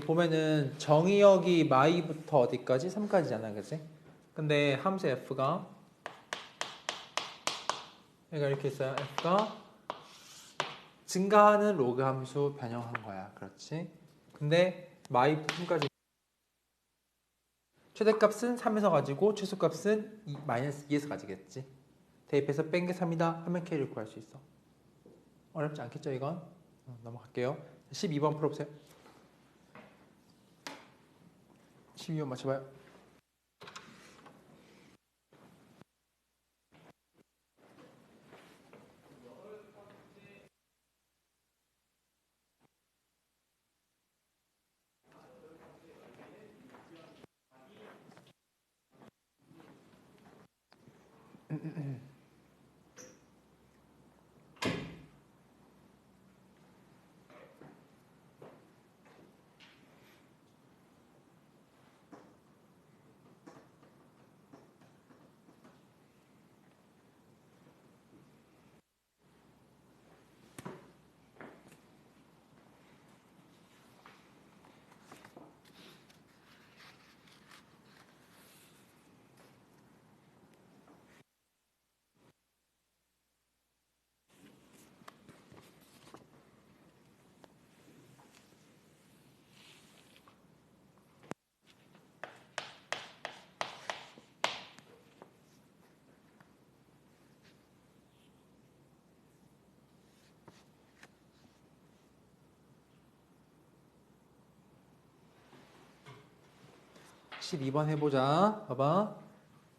보면은 정의역이 마이부터 어디까지? 3까지잖아, 그치? 근데 함수 f가 얘가 이렇게 있어요. f가 증가하는 로그 함수 변형한 거야. 그렇지? 근데 마이부터 3까지 최대값은 3에서 가지고 최소값은 마이너스 2에서 가지겠지. 대입해서 뺀 게 3이다 하면 k를 구할 수 있어. 어렵지 않겠죠, 이건? 넘어갈게요. 12번 풀어보세요. 12번 맞춰봐요. 12번 해보자. 봐봐.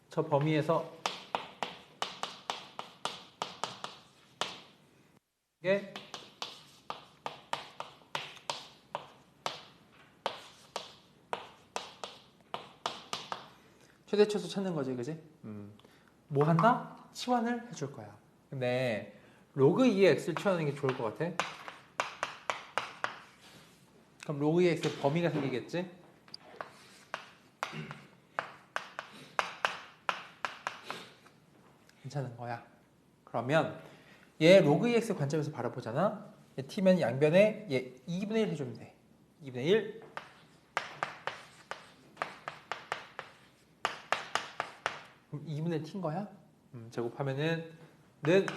저 범위에서 이게 최대 최소 찾는 거지, 그지? 뭐 한다? 치환을 해줄 거야. 근데 로그 2의 x를 치환하는 게 좋을 것 같아. 그럼 로그 2의 x 범위가 생기겠지? 괜찮은 거야. 그러면 얘 로그 2x 관점에서 바라보잖아. 얘 t면 양변에 얘 2분의 1 해주면 돼. 2분의 1. 그럼 2분의 1 t인 거야? 제곱하면은 는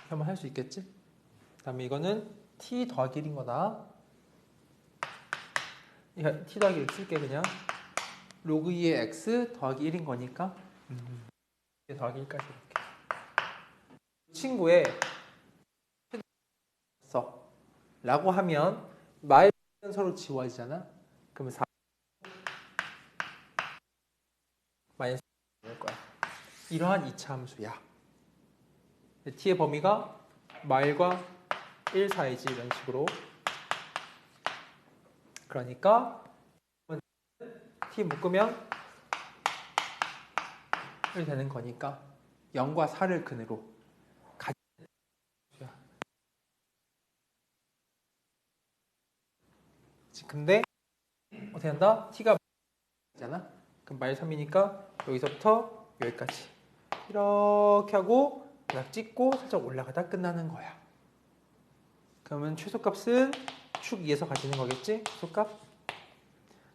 한번 할 수 있겠지? 그 다음에 이거는 t 더하기 1인 거다. 이거 t 더하기 1 쓸게 그냥. 로그 2의 x 더하기 1인 거니까 더하기 1까지 이렇게. 친구의 써 라고 하면 마이너스 서로 지워지잖아. 그러면 4 마이너스 될 거야. 이러한 이차 함수야. t의 범위가 마일과 1 사이지 이런 식으로. 그러니까 t 묶으면 1 되는 거니까 0과 4를 근으로 가진 함수야. 근데 어떻게 한다? t가 잖아. 그럼 마일 3이니까 여기서부터 여기까지 이렇게 하고 딱 찍고 살짝 올라가다 끝나는 거야. 그러면 최소값은 축 2에서 가지는 거겠지? 최소값.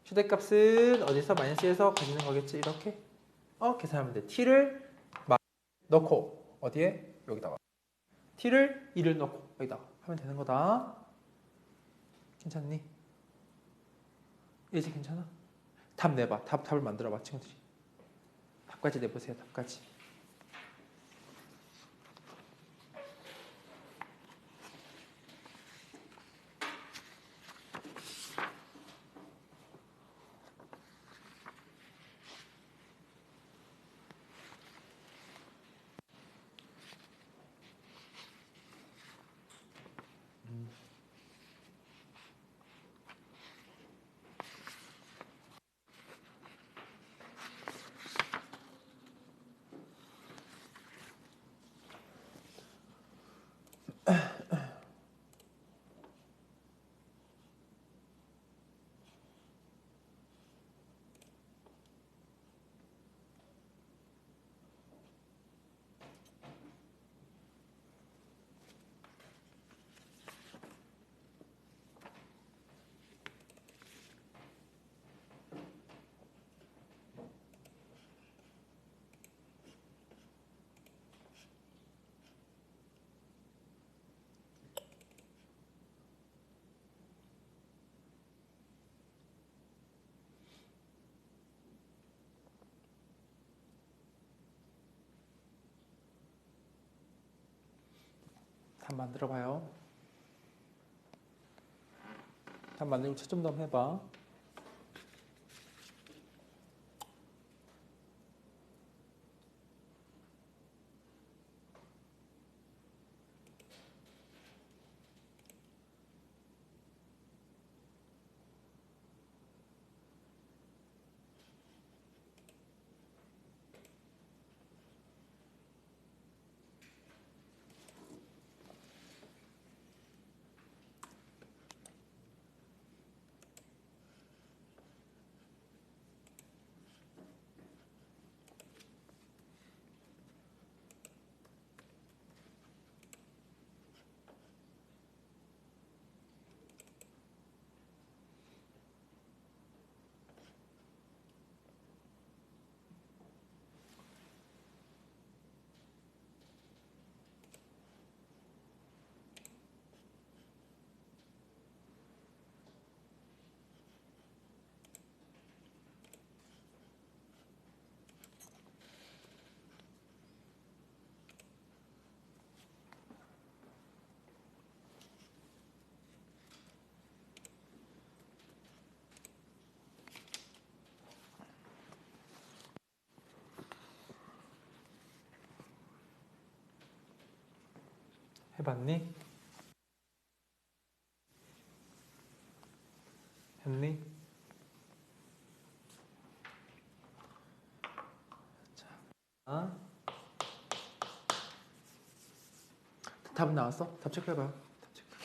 최대값은 어디서? 마이너스 1에서 가지는 거겠지? 이렇게 계산하면 돼. t를 넣고 어디에? 여기다가 t를 2를 넣고 여기다가 하면 되는 거다. 괜찮니? 이제 괜찮아? 답 내봐. 답을 만들어봐 친구들이. 답까지 내보세요. 답까지. 답 만들어 봐요. 답 만들고 채점도 한번 해봐. 해봤니? 했니? 자, 답은 나왔어? 답 체크해봐요. 답 체크.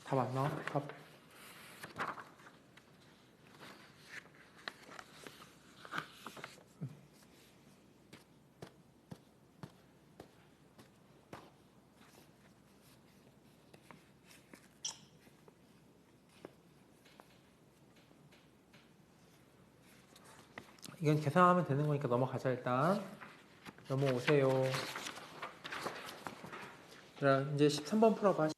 답 안 나와? 답. 이건 계산하면 되는 거니까 넘어가자. 일단 넘어오세요. 자, 이제 13번 풀어봐.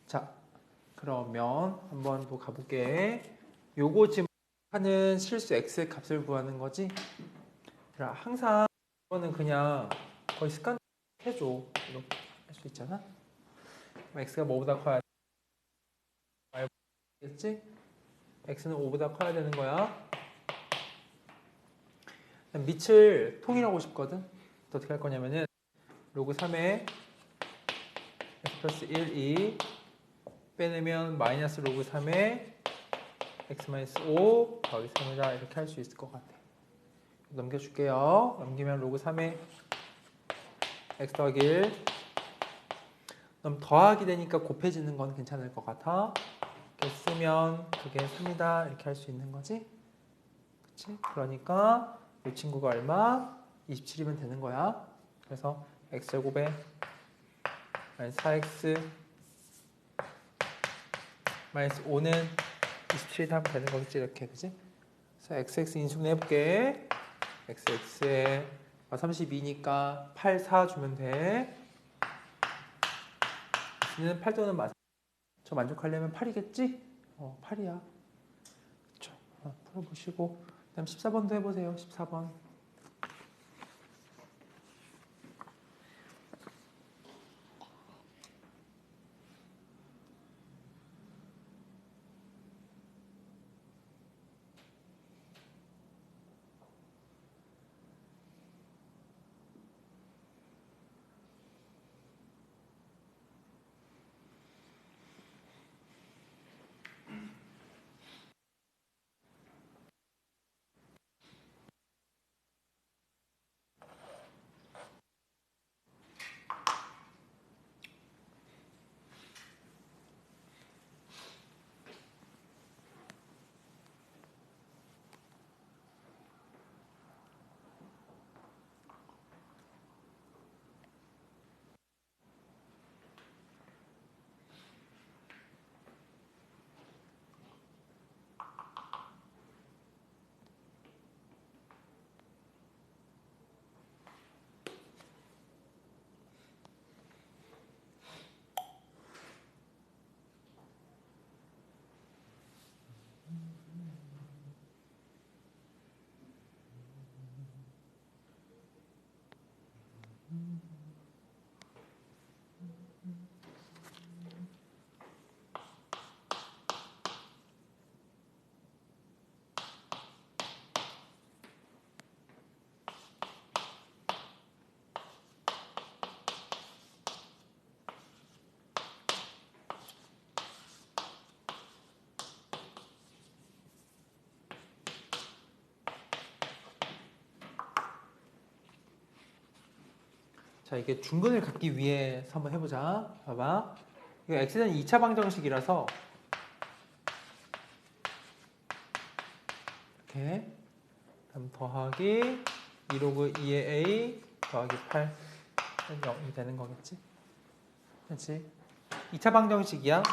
자, 그러면 한번 또 가볼게. 요거 지금 하는 실수 x 값을 구하는 거지. 그럼 항상 이거는 그냥 거의 습관 해줘. 이렇게 할 수 있잖아. x가 뭐보다 커야 돼? 알겠지? x는 5보다 커야 되는 거야. 밑을 통일하고 싶거든. 어떻게 할 거냐면은 로그 3에 x 플러스 1, 2 빼내면 마이너스 로그 3에 x 마이너스 5 더하기 3이다 이렇게 할 수 있을 것 같아. 넘겨줄게요. 넘기면 로그 3에 x 더하기 1 그럼 더하기 되니까 곱해지는 건 괜찮을 것 같아. 이렇게 쓰면 그게 3이다 이렇게 할 수 있는 거지. 그치? 그러니까 이 친구가 얼마? 27이면 되는 거야. 그래서 x제곱에 4x 마이너스 5는 27이 하면 되는 거겠지 이렇게 그지? 그래서 xx 인수분 해볼게. xx에 32니까 8, 4 주면 돼. x는 8도는 맞아. 저 만족하려면 8이겠지? 8이야. 그쵸? 풀어보시고 그 다음 14번도 해보세요. 14번. 자, 이게 중근을 갖기 위해서 한번 해보자. 봐봐. 이거 x는 2차 방정식이라서 이렇게 그럼 더하기 2로그 2의 a 더하기 8 0이 되는 거겠지? 그렇지? 2차 방정식이야.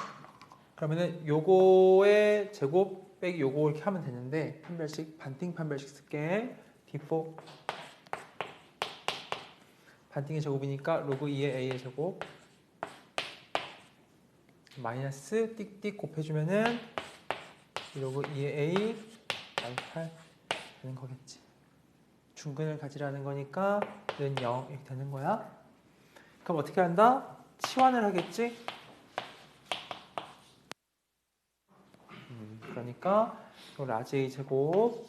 그러면은 요거의 제곱 빼기 요거 이렇게 하면 되는데 판별식 반띵 판별식 쓸게. d4 반띵의 제곱이니까 로그 2의 a의 제곱 마이너스 띡띡 곱해주면은 로그 2의 a 마이너스 8 되는 거겠지. 중근을 가지라는 거니까 는 0 이렇게 되는 거야. 그럼 어떻게 한다? 치환을 하겠지? 그러니까 라지 a 제곱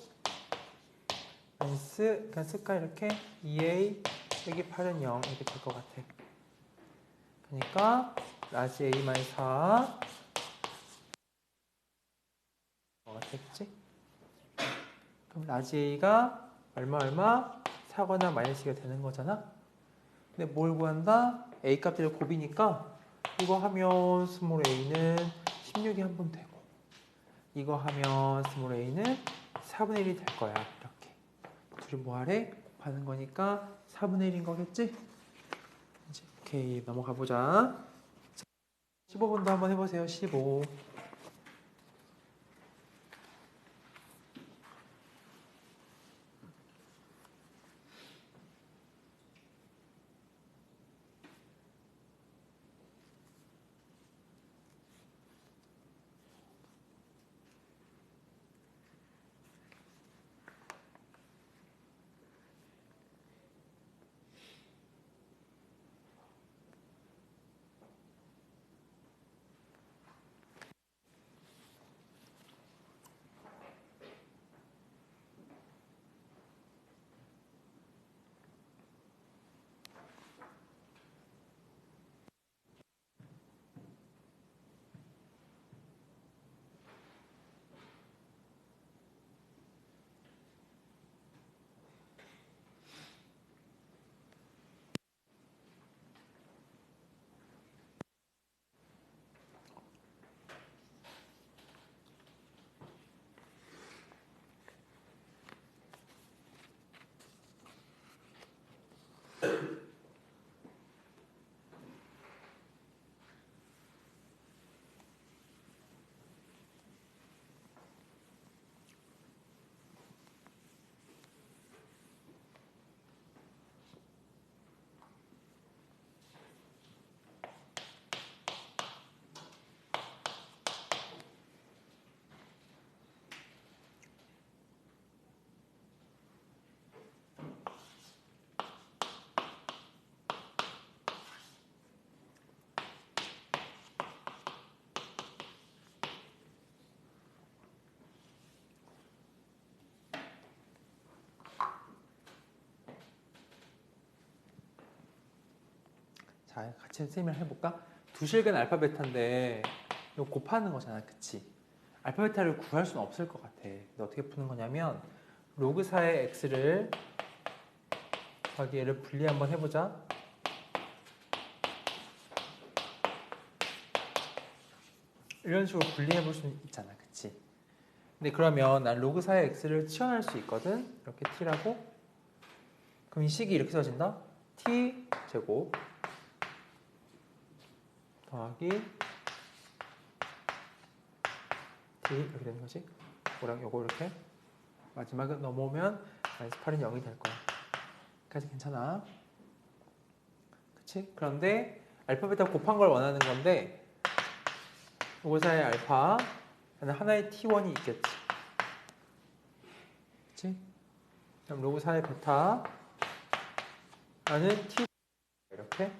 마이너스 그냥 쓸까 이렇게 2a 빼기 8은 0 이렇게 될 것 같아. 그러니까 라지 a 마이너스 4 같겠지? 그럼 라지 a가 얼마 4거나 마이너스가 되는 거잖아. 근데 뭘 구한다? a 값들을 곱이니까 이거 하면 스몰 a는 16이 한 번 되고 이거 하면 스몰 a는 4분의 1이 될 거야. 이렇게 둘이 뭐하래? 곱하는 거니까 4분의 1인 거겠지? 오케이, 넘어가 보자. 15번도 한번 해보세요. 15. 자, 같이 설명을 해볼까? 두실근 알파 베타인데 이거 곱하는 거잖아, 그치? 알파 베타를 구할 수는 없을 것 같아. 근데 어떻게 푸는 거냐면 로그 4의 x를 더하기 얘를 분리 한번 해보자. 이런 식으로 분리해 볼 수 있잖아, 그치? 근데 그러면 난 로그 4의 x를 치환할 수 있거든. 이렇게 t라고. 그럼 이 식이 이렇게 써진다. t 제곱 더하기 t 이렇게 되는 거지. 요거 이렇게 마지막에 넘어오면 마이너스 8은 0이 될 거야. 여기까지 괜찮아. 그치? 그런데 알파 베타 곱한 걸 원하는 건데 로그 4의 알파 하나의 t1이 있겠지. 그치? 그럼 로그 4의 베타 나는 t 이렇게.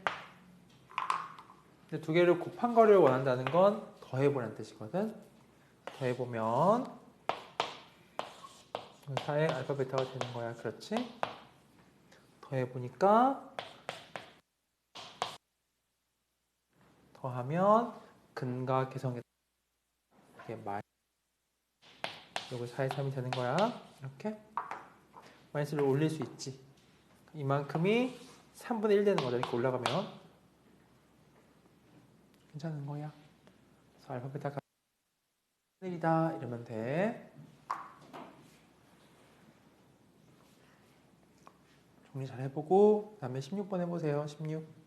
근데 두 개를 곱한 거를 원한다는 건 더해보라는 뜻이거든. 더해보면 4의 알파 베타가 되는 거야. 그렇지? 더해보니까 더하면 근과 개성에 이게 요거 4의 3이 되는 거야. 이렇게 마이너스를 올릴 수 있지. 이만큼이 3분의 1 되는 거죠. 이렇게 올라가면 괜찮은 거야. 그래서 알파 베타가 1이다 이러면 돼. 정리 잘 해보고 그 다음에 16번 해보세요. 16.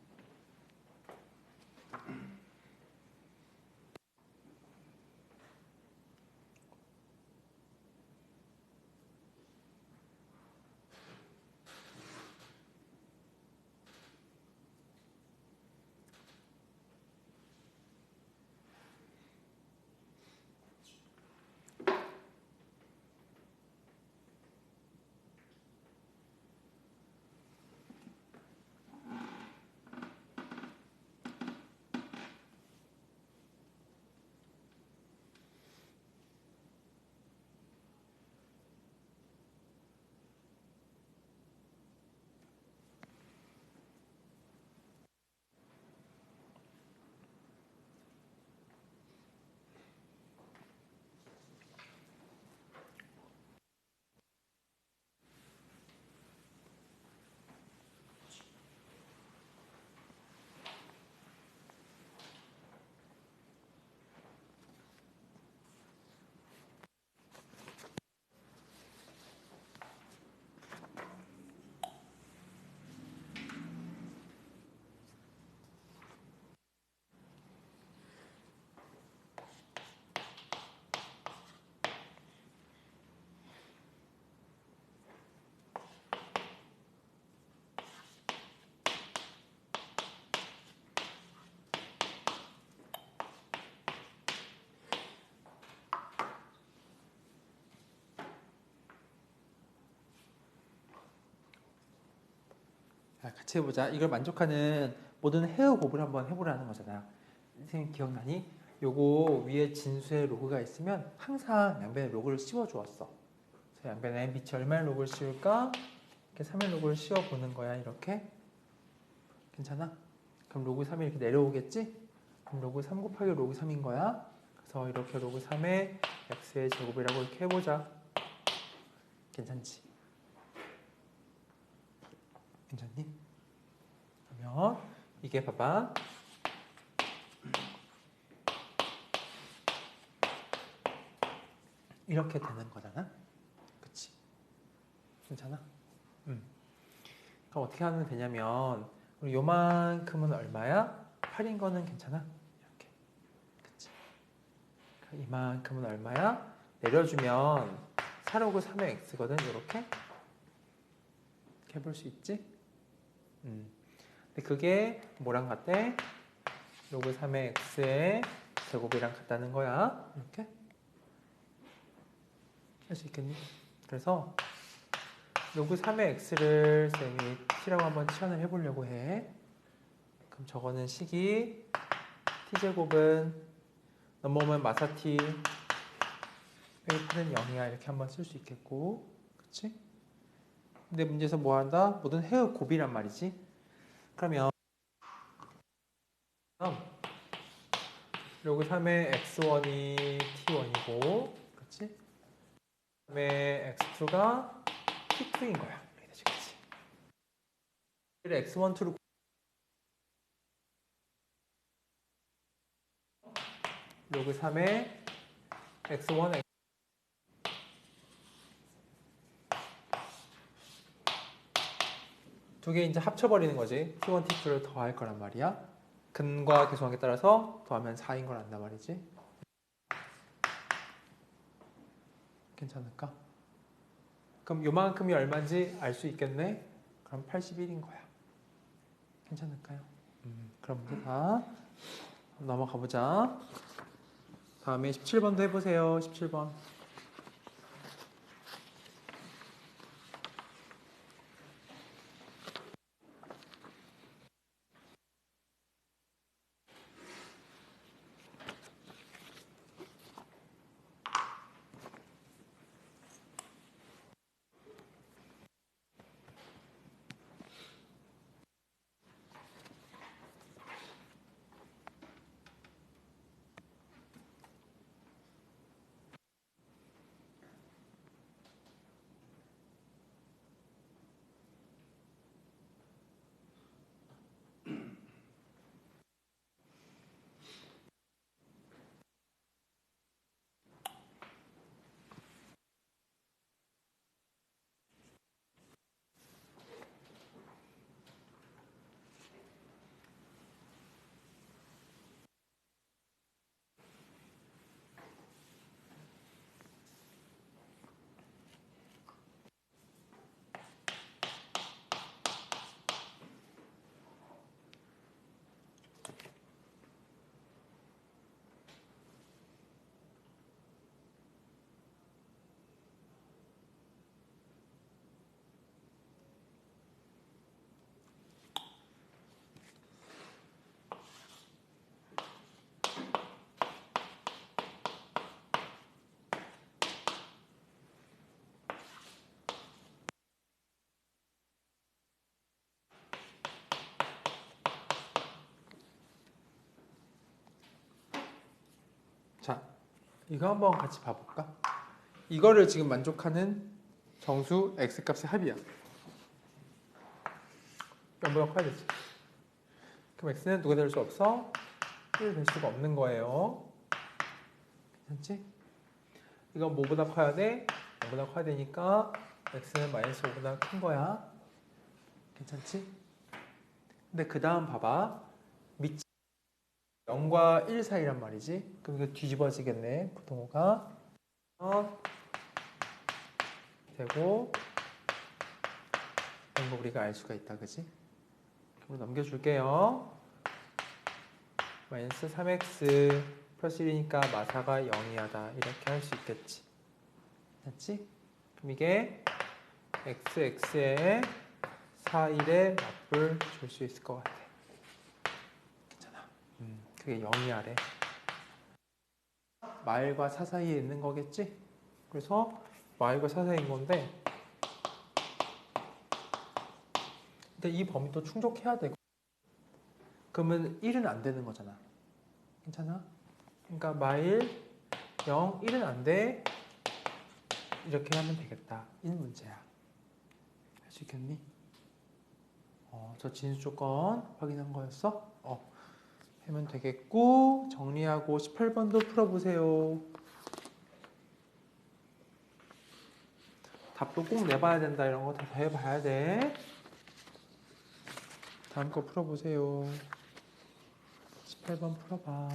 자, 같이 해보자. 이걸 만족하는 모든 헤어 곱을 한번 해보라는 거잖아. 선생님 기억나니? 요거 위에 진수의 로그가 있으면 항상 양변에 로그를 씌워주었어. 그래서 양변에 밑이 얼마의 로그를 씌울까? 이렇게 3의 로그를 씌워보는 거야. 이렇게. 괜찮아? 그럼 로그 3이 이렇게 내려오겠지? 그럼 로그 3 곱하기 로그 3인 거야. 그래서 이렇게 로그 3의 x의 제곱이라고 이렇게 해보자. 괜찮지? 괜찮니? 그러면 이게 봐봐. 이렇게 되는 거잖아. 그치? 괜찮아? 그럼 어떻게 하면 되냐면 우리 요만큼은 얼마야? 8인 거는 괜찮아? 이렇게. 그치? 이만큼은 얼마야? 내려주면 4로그 3의 x거든. 이렇게. 이렇게 해볼 수 있지? 근데 그게 뭐랑 같대? 로그 3의 x의 제곱이랑 같다는 거야. 이렇게. 할 수 있겠니? 그래서 로그 3의 x를 쌤이 t라고 한번 치환을 해보려고 해. 그럼 저거는 식이 t제곱은 넘어오면 마사 t 는 0이야. 이렇게 한번 쓸 수 있겠고. 그치? 근데 문제에서 뭐 한다? 모든 헤어 곱이란 말이지. 그러면 요거 3의 x1이 t1이고, 그렇지? 3의 x2가 t2인 거야. 이렇게 되지, 그렇지? x1, 2를 요거 3의 x1, x 두 개 이제 합쳐버리는 거지. t1, t2를 더할 거란 말이야. 근과 계수관계에 따라서 더하면 4인 걸 안단 말이지. 괜찮을까? 그럼 요만큼이 얼마인지 알 수 있겠네? 그럼 81인 거야. 괜찮을까요? 그럼 문제 다 넘어가 보자. 다음에 17번도 해보세요. 17번. 자, 이거 한번 같이 봐볼까? 이거를 지금 만족하는 정수 x값의 합이야. 연보다 커야 되지. 그럼 x는 누가 될 수 없어? 1 될 수가 없는 거예요. 괜찮지? 이건 뭐보다 커야 돼? 0보다 커야 되니까 x는 마이너스 5보다 큰 거야. 괜찮지? 근데 그 다음 봐봐. 밑 0과 1 사이란 말이지. 그럼 이거 뒤집어지겠네. 부동호가 되고 이런 거 우리가 알 수가 있다. 그지? 그럼 넘겨줄게요. 마이너스 3x 플러스 1이니까 마사가 0이하다. 이렇게 할 수 있겠지. 됐지? 그럼 이게 xx에 4, 1의 합을 줄 수 있을 것 같아. 괜찮아. 그게 0이하래. 마일과 4 사이에 있는 거겠지? 그래서 마일과 4 사이인 건데 근데 이 범위도 충족해야 되고 그러면 1은 안 되는 거잖아. 괜찮아? 그러니까 마일 0, 1은 안 돼. 이렇게 하면 되겠다. 이 문제야. 할 수 있겠니? 저 진수 조건 확인한 거였어? 하면 되겠고 정리하고 18번도 풀어보세요. 답도 꼭 내봐야 된다. 이런 거 다 해봐야 돼. 다음 거 풀어보세요. 18번 풀어봐.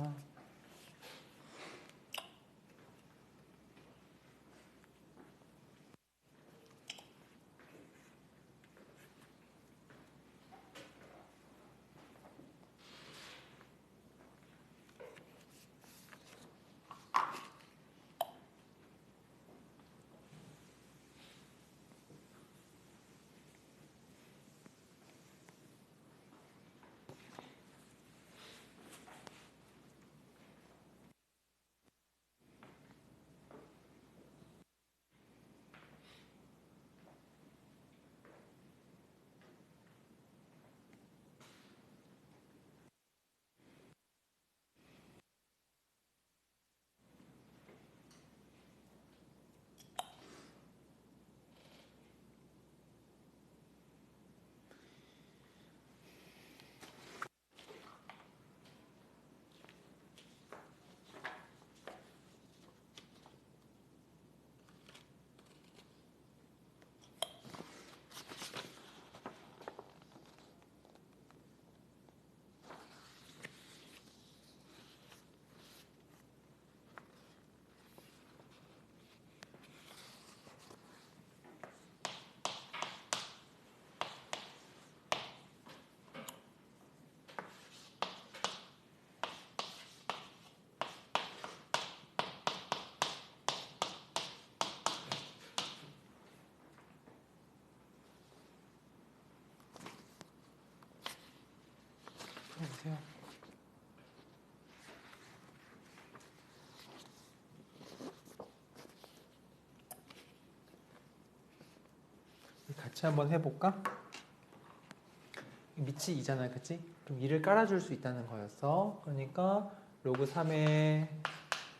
같이 한번 해볼까? 밑이 2잖아, 그치? 그럼 2를 깔아줄 수 있다는 거였어. 그러니까 로그 3의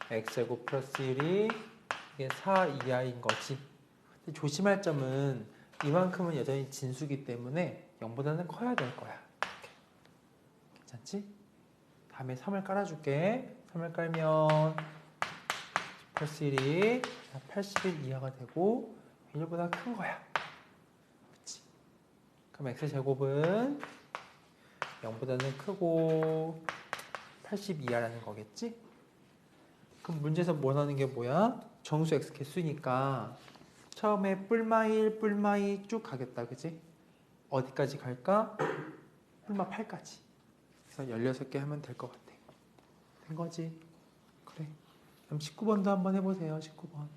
x제곱 플러스 1이 이게 4 이하인 거지. 근데 조심할 점은 이만큼은 여전히 진수기 때문에 0보다는 커야 될 거야. 이렇게. 괜찮지? 다음에 3을 깔아줄게. 3을 깔면 플러스 1이 81 이하가 되고 1보다 큰 거야. 그치? 그럼 x제곱은 0보다는 크고 80 이하라는 거겠지? 그럼 문제에서 원하는 게 뭐야? 정수 x 개수니까 처음에 뿔마일 뿔마이 쭉 가겠다, 그지? 어디까지 갈까? 뿔마 8까지. 그래서 16개 하면 될 것 같아. 된 거지? 그래. 그럼 19번도 한번 해보세요. 19번.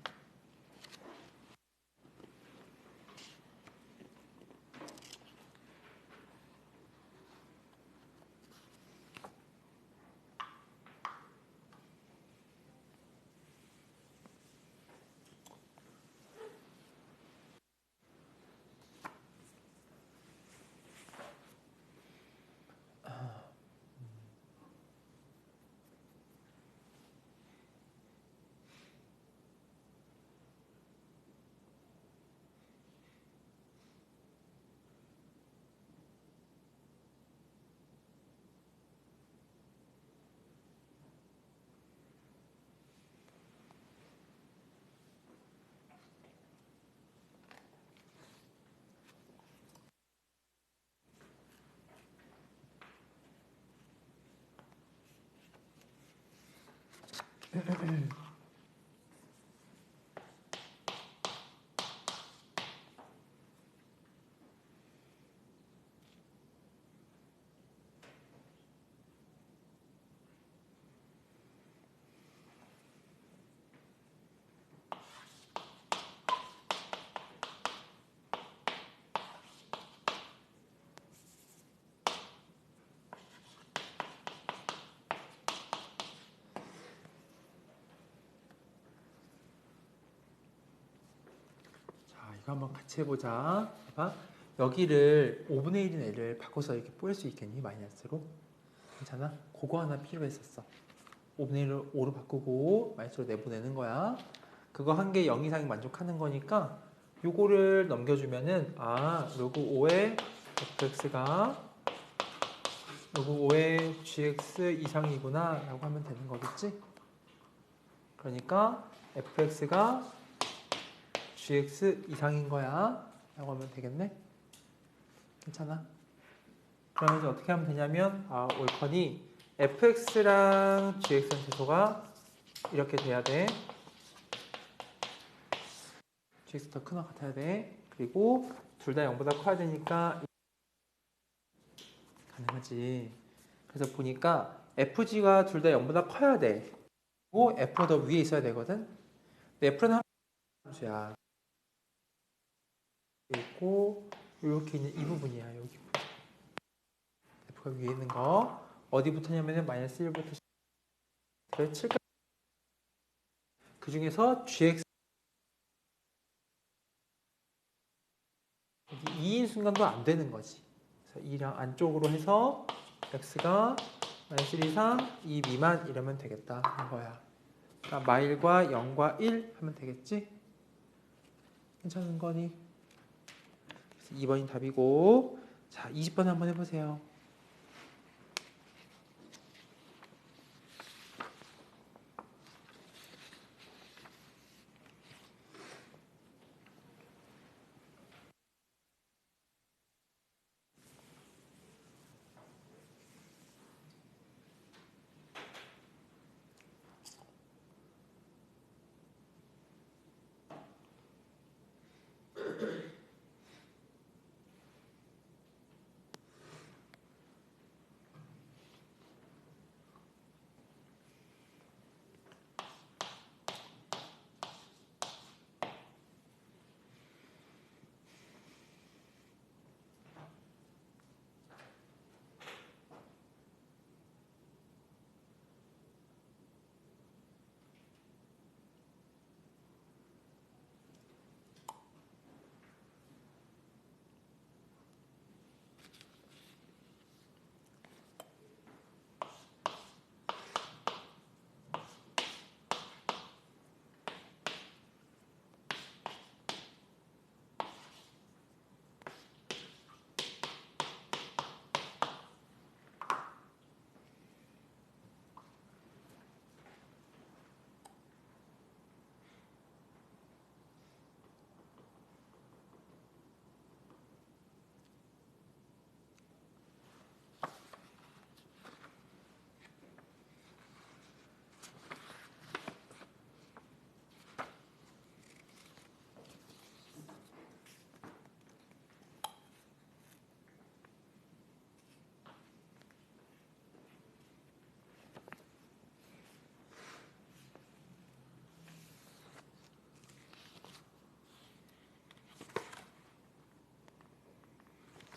이거 한번 같이 해보자. 봐봐. 여기를 5분의 1인 애를 바꿔서 이렇게 뿌릴 수 있겠니? 마이너스로. 괜찮아? 그거 하나 필요했었어. 5분의 1을 5로 바꾸고 마이너스로 내보내는 거야. 그거 한 개 0 이상이 만족하는 거니까 요거를 넘겨주면은 로그 5의 fx가 로그 5의 gx 이상이구나 라고 하면 되는 거겠지? 그러니까 fx가 gx 이상인 거야 라고 하면 되겠네. 괜찮아? 그러면 이제 어떻게 하면 되냐면 옳거니 fx랑 gx는 최소가 이렇게 돼야 돼. gx 더 크나 같아야 돼. 그리고 둘 다 0보다 커야 되니까 가능하지. 그래서 보니까 fg가 둘 다 0보다 커야 돼. 그리고 f가 더 위에 있어야 되거든. 근데 f는 한 함수야. 있고 이렇게 있는 이 부분이야. 여기 f가 위에 있는 거 어디부터냐면은 마이너스 1부터 7까지. 그 중에서 gx 2인 순간도 안 되는 거지. 그래서 2랑 안쪽으로 해서 x가 마이너스 1 이상 2 미만 이러면 되겠다 하는 거야. 그러니까 마일과 0과 1 하면 되겠지? 괜찮은 거니? 2번이 답이고. 자, 20번 한번 해보세요.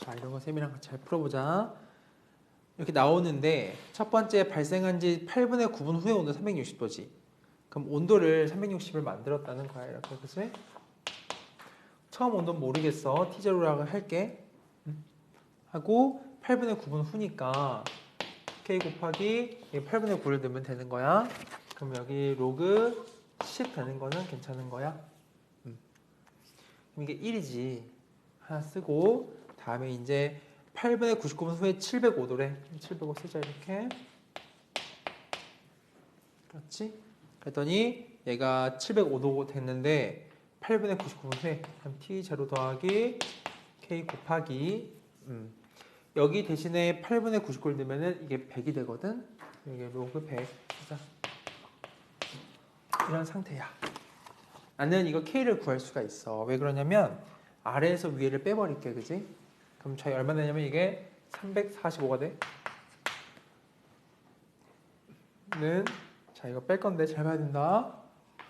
자, 이런 거 쌤이랑 같이 잘 풀어보자. 이렇게 나오는데 첫 번째 발생한 지 8분의 9분 후에 온도 360도지. 그럼 온도를 360을 만들었다는 거야. 이렇게, 그치? 처음 온도는 모르겠어. T0라고 할게. 하고 8분의 9분 후니까 K 곱하기 8분의 9를 넣으면 되는 거야. 그럼 여기 로그 10 되는 거는 괜찮은 거야. 그럼 이게 1이지. 하나 쓰고 다음에 이제 8분의 99분 후에 705도래. 705 쓰자 이렇게. 그렇지? 그랬더니 얘가 705도 됐는데 8분의 99분 후에 그럼 T0 더하기 K 곱하기 여기 대신에 8분의 99를 넣으면 이게 100이 되거든. 이게 로그 100 쓰자. 이런 상태야. 나는 이거 K를 구할 수가 있어. 왜 그러냐면 아래에서 위에를 빼버릴게. 그지? 그럼 차이 얼마 되냐면 이게 345가 돼. 는 자 이거 뺄 건데 잘 봐야 된다.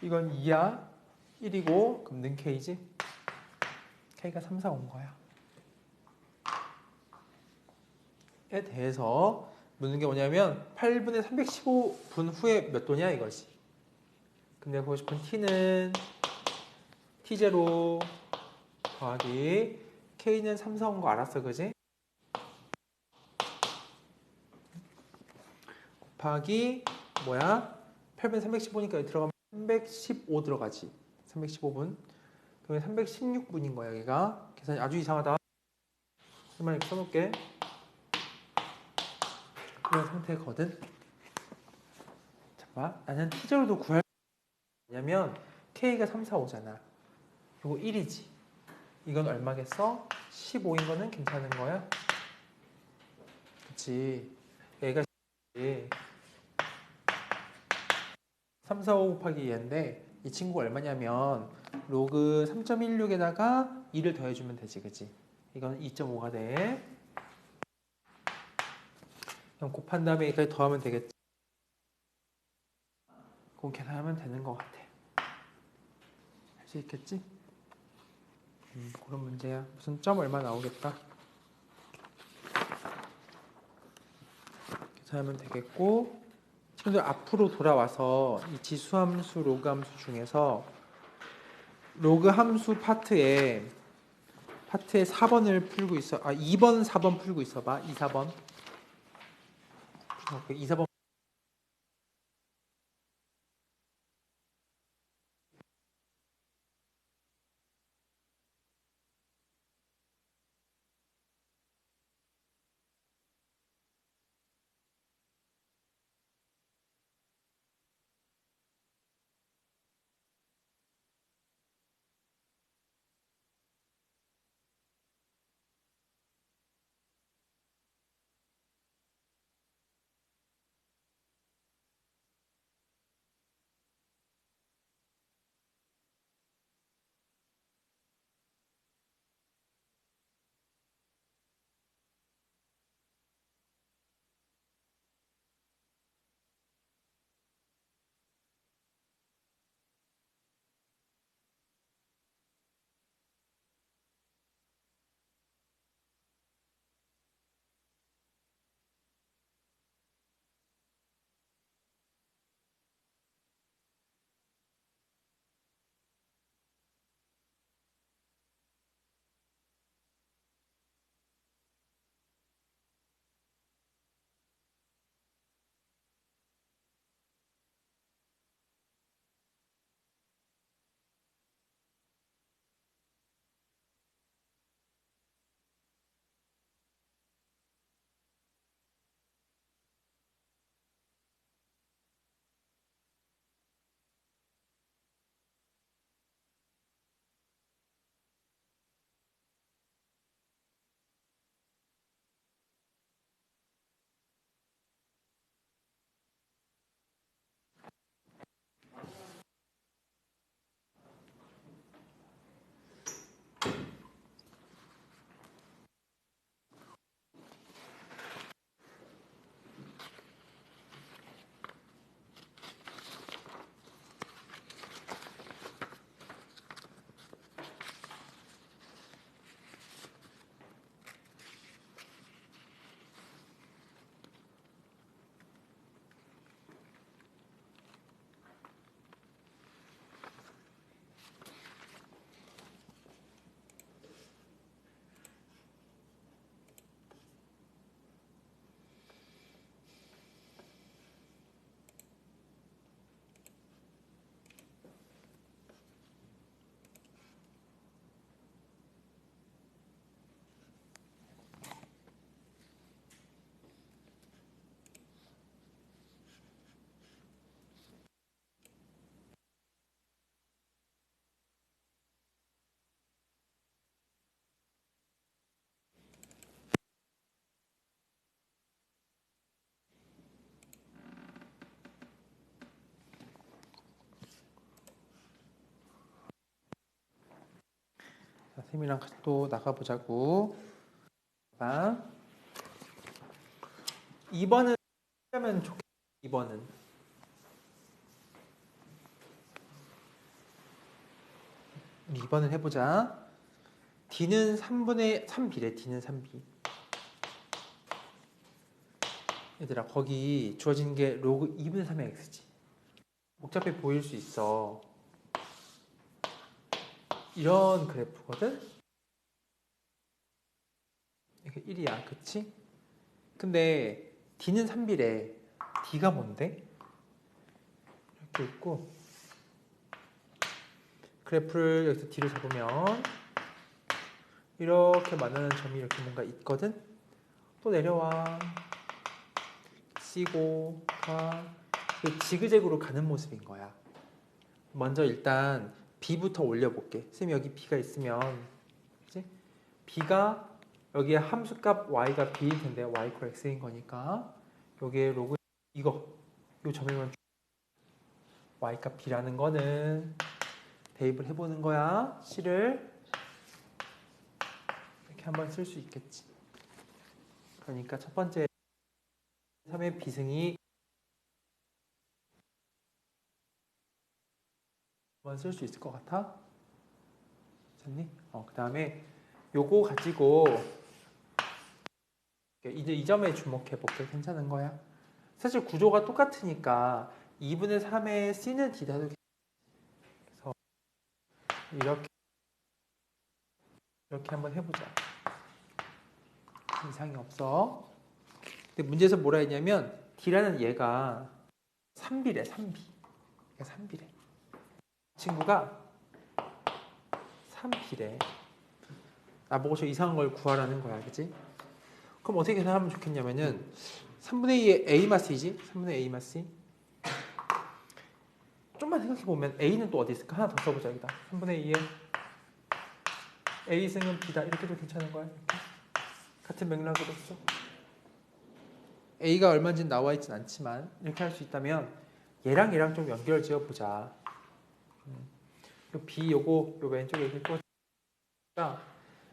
이건 2야. 1이고 그럼 는 K지. K가 3, 4 온 거야. 에 대해서 묻는 게 뭐냐면 8분의 315분 후에 몇 도냐 이거지. 근데 보고 싶은 T는 T0 더하기 K는 3, 4 온 거 알았어. 그지? 곱하기 뭐야? 8분 315니까 여기 들어가면 315 들어가지. 315분. 그러면 316분인 거야, 여기가. 계산이 아주 이상하다. 그만 이렇게 써놓을게. 그런 상태거든. 자, 봐. 나는 T제로도 구할 수 있냐면 K가 3, 4, 5잖아. 그리고 1이지. 이건 얼마겠어? 15인 거는 괜찮은 거야? 그치. 얘가 3, 4, 5 곱하기 얘인데 이 친구가 얼마냐면 로그 3.16에다가 2를 더해주면 되지, 그치? 이건 2.5가 돼. 그럼 곱한 다음에 여기까지 더하면 되겠지? 그럼 계산하면 되는 것 같아. 할 수 있겠지? 그런 문제야. 무슨 점 얼마 나오겠다. 계산하면 되겠고 친구들 앞으로 돌아와서 이 지수함수, 로그함수 중에서 로그함수 파트에 4번을 풀고 있어. 2번, 4번 풀고 있어 봐. 2, 4번. 2, 4번 쌤이랑 같이 또 나가보자고. 봐. 2번은 하면 좋겠다. 2번을 해보자. D는 3분의 3B래. D는 3B. 얘들아, 거기 주어진 게 로그 2분의 3의 X지. 복잡해 보일 수 있어. 이런 그래프거든? 이게 1이야. 그치? 근데 D는 3B래. D가 뭔데? 이렇게 있고, 그래프를 여기서 D를 잡으면 이렇게 만나는 점이 이렇게 뭔가 있거든? 또 내려와. C고 가. 지그재그로 가는 모습인 거야. 먼저 일단 B부터 올려볼게. 쌤 여기 B가 있으면, 그치? B가 여기에 함수값 Y가 B일 텐데 Y = X인 거니까 여기에 로그 이거 요 점이면 Y 값 B라는 거는 대입을 해보는 거야. C를 이렇게 한번 쓸 수 있겠지. 그러니까 첫 번째 3의 비승이 한번 쓸 수 있을 것 같아? 괜찮니? 그 다음에 요거 가지고 이제 이 점에 주목해 볼게. 괜찮은 거야? 사실 구조가 똑같으니까 2분의 3의 C는 D다도 그래서 이렇게 한번 해보자. 이상이 없어. 근데 문제에서 뭐라 했냐면 D라는 얘가 3B래. 3B. 그러니까 3B래. 친구가 3B래. 나보고 저 이상한 걸 구하라는 거야. 그치? 그럼 어떻게 계산하면 좋겠냐면은 3분의 2의 A 마스이지? 3분의 A 마스. 좀만 생각해보면 A는 또 어디 있을까? 하나 더 써보자. 여기다. 3분의 2의 A 승은 B다. 이렇게도 괜찮은 거야. 이렇게. 같은 맥락으로 써. A가 얼마인지 나와 있진 않지만 이렇게 할 수 있다면 얘랑 얘랑 좀 연결 지어보자. B 요거 요 왼쪽에 이렇게 꽂으니까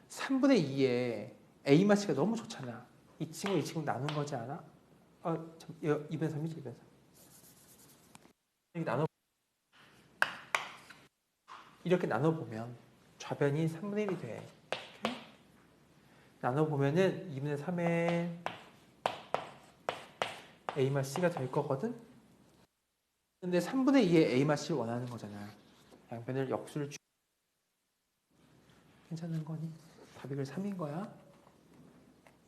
3분의 2에 A 마스가 너무 좋잖아. 이 친구 나눈 거지 않아? 2분의 3이지 2분의 3. 이렇게 나눠보면 좌변이 3분의 1이 돼. 이렇게. 나눠보면은 2분의 3의 A 마 C가 될 거거든? 근데 3분의 2의 A 마 C를 원하는 거잖아. 양변을 역수를 괜찮은 거니? 답이 그 3인 거야.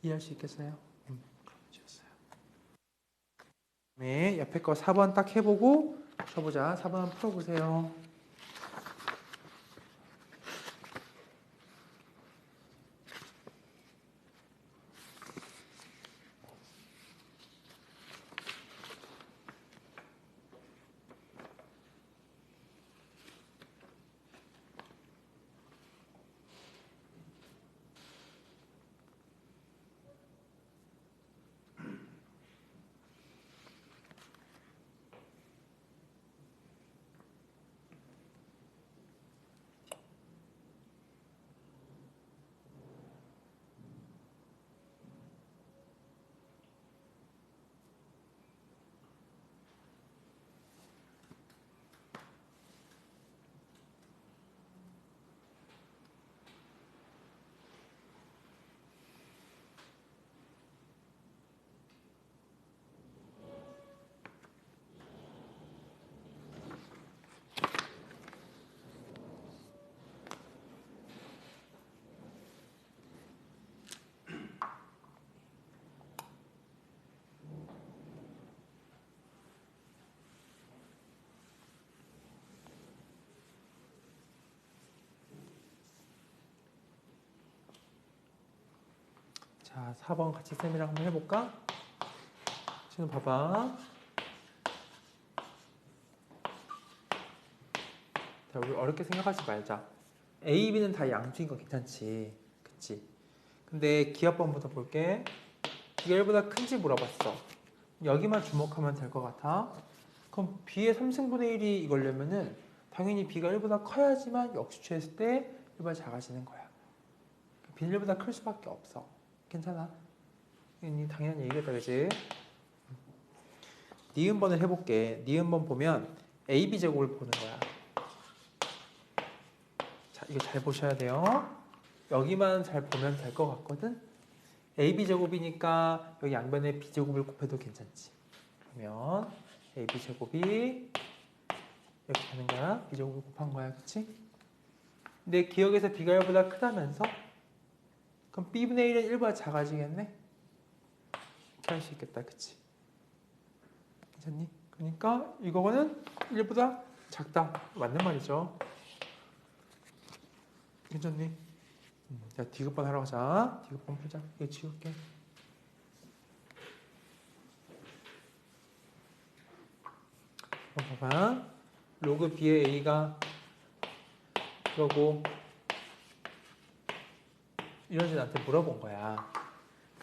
이해할 수 있겠어요? 그럼 지웠어요. 네, 옆에 거 4번 딱 해보고 쳐보자. 4번 풀어보세요. 자, 4번 같이 쌤이랑 한번 해볼까? 지금 봐봐. 자, 우리 어렵게 생각하지 말자. A, B는 다 양수인 거 괜찮지? 그치? 근데 기업번부터 볼게. B가 1보다 큰지 물어봤어. 여기만 주목하면 될 것 같아. 그럼 B의 3승분의 1이 이걸려면은 당연히 B가 1보다 커야지만 역수치했을 때 1보다 작아지는 거야. B는 1보다 클 수밖에 없어. 괜찮아. 이 당연한 얘기겠다, 그지? 니은번을 해볼게. 니은번 보면 AB 제곱을 보는 거야. 자, 이거 잘 보셔야 돼요. 여기만 잘 보면 될 것 같거든? AB 제곱이니까 여기 양변에 B 제곱을 곱해도 괜찮지. 그러면 AB 제곱이 이렇게 되는 거야. B 제곱을 곱한 거야, 그치? 근데 기억에서 B가 1보다 크다면서? 그럼 B분의 1은 1보다 작아지겠네? 이렇게 할 수 있겠다, 그치? 괜찮니? 그러니까 이거는 1보다 작다. 맞는 말이죠. 괜찮니? 자, 디귿번 하러 가자. 디귿번 풀자. 이거 지울게. 봐봐. 로그 B의 A가 그러고 이런지 나한테 물어본 거야.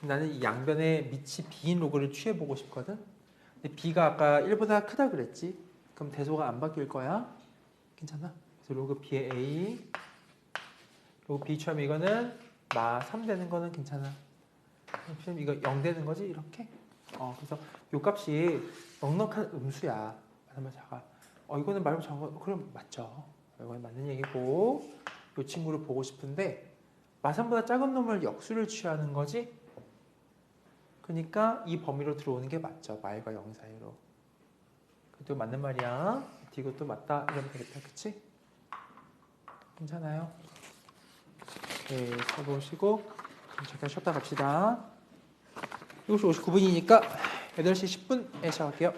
나는 이 양변에 밑이 B인 로그를 취해보고 싶거든. 근데 B가 아까 1보다 크다 그랬지? 그럼 대소가 안 바뀔 거야. 괜찮아? 그래서 로그 B의 A, 로그 B처럼 이거는 마 3 되는 거는 괜찮아. 그럼 이거 0 되는 거지? 이렇게? 그래서 요 값이 넉넉한 음수야. 말하면 작아. 이거는 말고 작아. 그럼 맞죠. 이건 맞는 얘기고, 요 친구를 보고 싶은데, 마3보다 작은 놈을 역수를 취하는 거지? 그러니까 이 범위로 들어오는 게 맞죠. 말과 0 사이로. 그것도 맞는 말이야. 이것도 맞다. 이러면 되겠다. 그치? 괜찮아요? 네, 써보시고 잠깐 쉬었다 갑시다. 7시 59분이니까 8시 10분에 시작할게요.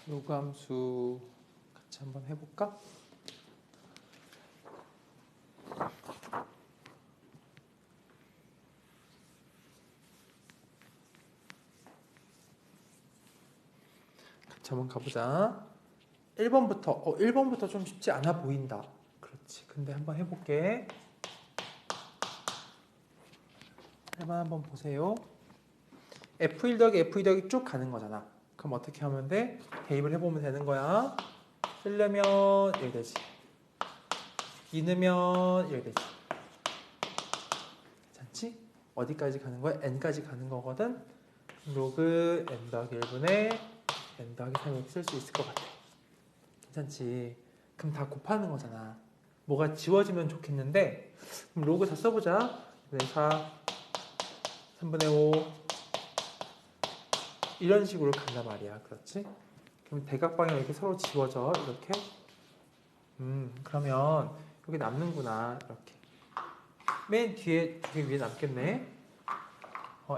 로그 함수 같이 한번 해볼까? 같이 한번 가보자. 1번부터 좀 쉽지 않아 보인다. 그렇지. 근데 한번 해볼게. 1번 한번 보세요. F1 더하기 F2 더하기 쭉 가는 거잖아. 그럼 어떻게 하면 돼? 대입을 해보면 되는 거야. 쓰려면 이렇게 되지. 2 넣으면 이렇게 되지. 괜찮지? 어디까지 가는 거야? n까지 가는 거거든. 로그 n 더하기 1분의 n 더하기 3을 쓸 수 있을 것 같아. 괜찮지? 그럼 다 곱하는 거잖아. 뭐가 지워지면 좋겠는데 그럼 로그 다 써보자. 4, 3분의 5 이런 식으로 간단 말이야. 그렇지? 그럼 대각방향 이렇게 서로 지워져. 이렇게. 그러면 여기 남는구나. 이렇게. 맨 뒤에 두 개 위에 남겠네.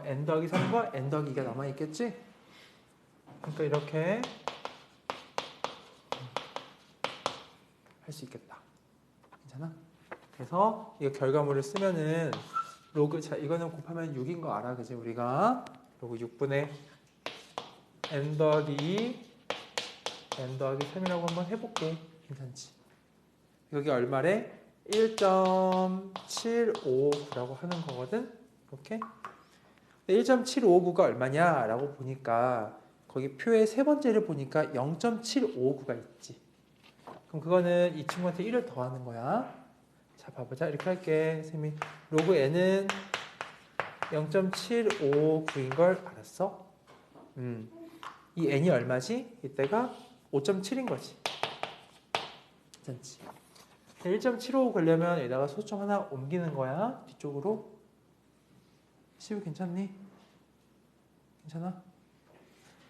n 더하기 3과 n 더하기 2가 남아있겠지? 그러니까 이렇게 할 수 있겠다. 괜찮아? 그래서 이 결과물을 쓰면은 로그, 자, 이거는 곱하면 6인 거 알아. 그지? 우리가 로그 6분의 n 더하기 2 n 더하기 3이라고 한번 해볼게. 괜찮지? 여기 얼마래? 1.759라고 하는 거거든. 이렇게. 1.759가 얼마냐? 라고 보니까 거기 표의 세 번째를 보니까 0.759가 있지. 그럼 그거는 이 친구한테 1을 더하는 거야. 자, 봐보자. 이렇게 할게. 쌤이 로그 n은 0.759인 걸 알았어? 이 n이 얼마지? 이때가 5.7인 거지. 괜찮지? 1.75 걸려면 여기다가 소점 하나 옮기는 거야. 뒤쪽으로. 시우 괜찮니? 괜찮아?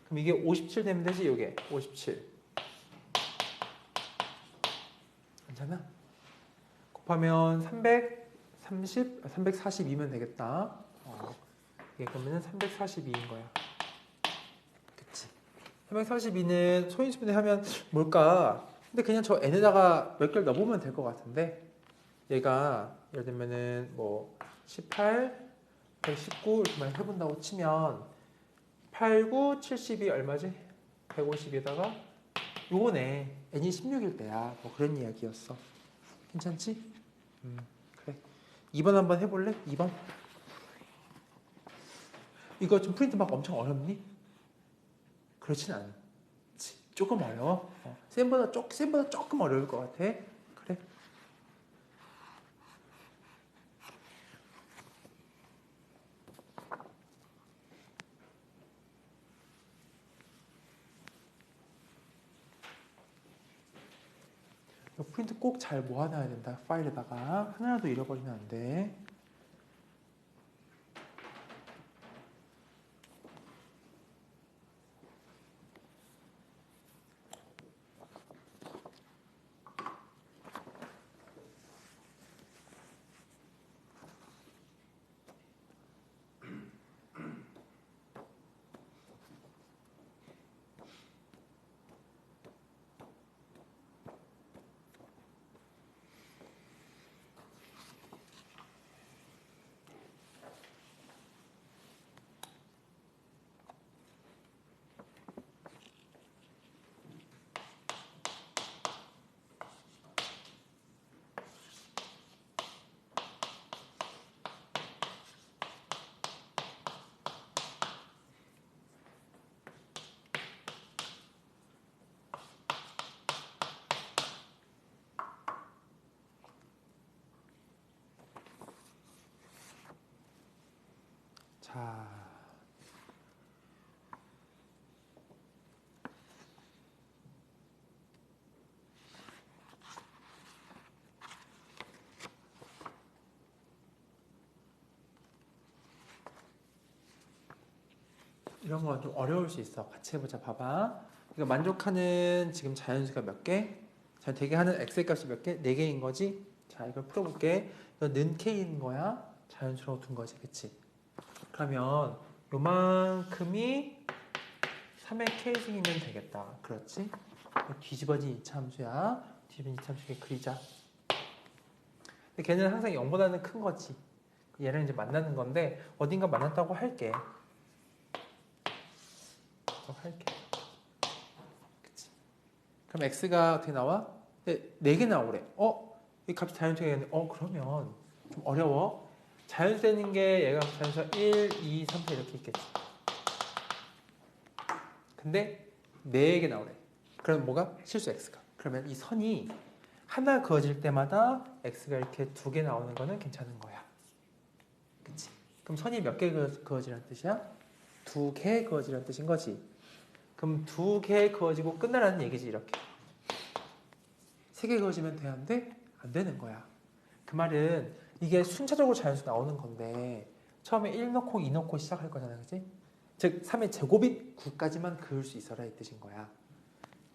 그럼 이게 57 되면 되지? 이게 57. 괜찮아? 곱하면 342면 되겠다. 이게 그러면 342인 거야. 그치? 342는 소인수분해 하면 뭘까? 근데 그냥 저 n에다가 몇 개를 넣어보면 될 것 같은데 얘가 예를 들면은 뭐 18, 119 이렇게만 해본다고 치면 8, 9, 70이 얼마지? 150에다가 요거네. n이 16일 때야. 뭐 그런 이야기였어. 괜찮지? 그래. 2번 한번 해볼래? 2번. 이거 좀 프린트 막 엄청 어렵니? 그렇진 않지. 조금 어려워. 쌤보다 조금 어려울 것 같아. 그래. 프린트 꼭 잘 모아놔야 된다. 파일에다가 하나라도 잃어버리면 안 돼. 자, 이런 건 좀 어려울 수 있어. 같이 해보자. 봐봐. 이거 만족하는 지금 자연수가 몇 개? 자, 되게 하는 엑셀 값이 몇 개? 4개인 거지? 자, 이걸 풀어볼게. 이거 는 k인 거야. 자연수로 둔 거지. 그치? 그러면 요만큼이 3의 k승이면 되겠다. 그렇지? 뒤집어진 이차함수야. 뒤집어진 이차함수에 그리자. 근데 걔는 항상 0보다는 큰 거지. 얘를 이제 만나는 건데 어딘가 만났다고 할게. 그치? 그럼 x가 어떻게 나와? 4개 나오래. 이 값이 자연수가 되겠네. 그러면 좀 어려워. 자연수 되는 게 얘가 자연수가 1, 2, 3, 4 이렇게 있겠지. 근데 4개 나오래. 그럼 뭐가? 실수 x가. 그러면 이 선이 하나 그어질 때마다 x가 이렇게 2개 나오는 거는 괜찮은 거야. 그치? 그럼 선이 몇 개 그어지라는 뜻이야? 2개 그어지라는 뜻인 거지. 그럼 2개 그어지고 끝나라는 얘기지, 이렇게. 3개 그어지면 돼, 안 돼? 안 되는 거야. 그 말은 이게 순차적으로 자연수 나오는 건데 처음에 1 넣고 2 넣고 시작할 거잖아, 그치? 즉 3의 제곱이 9까지만 그을 수 있어라 이 뜻인 거야.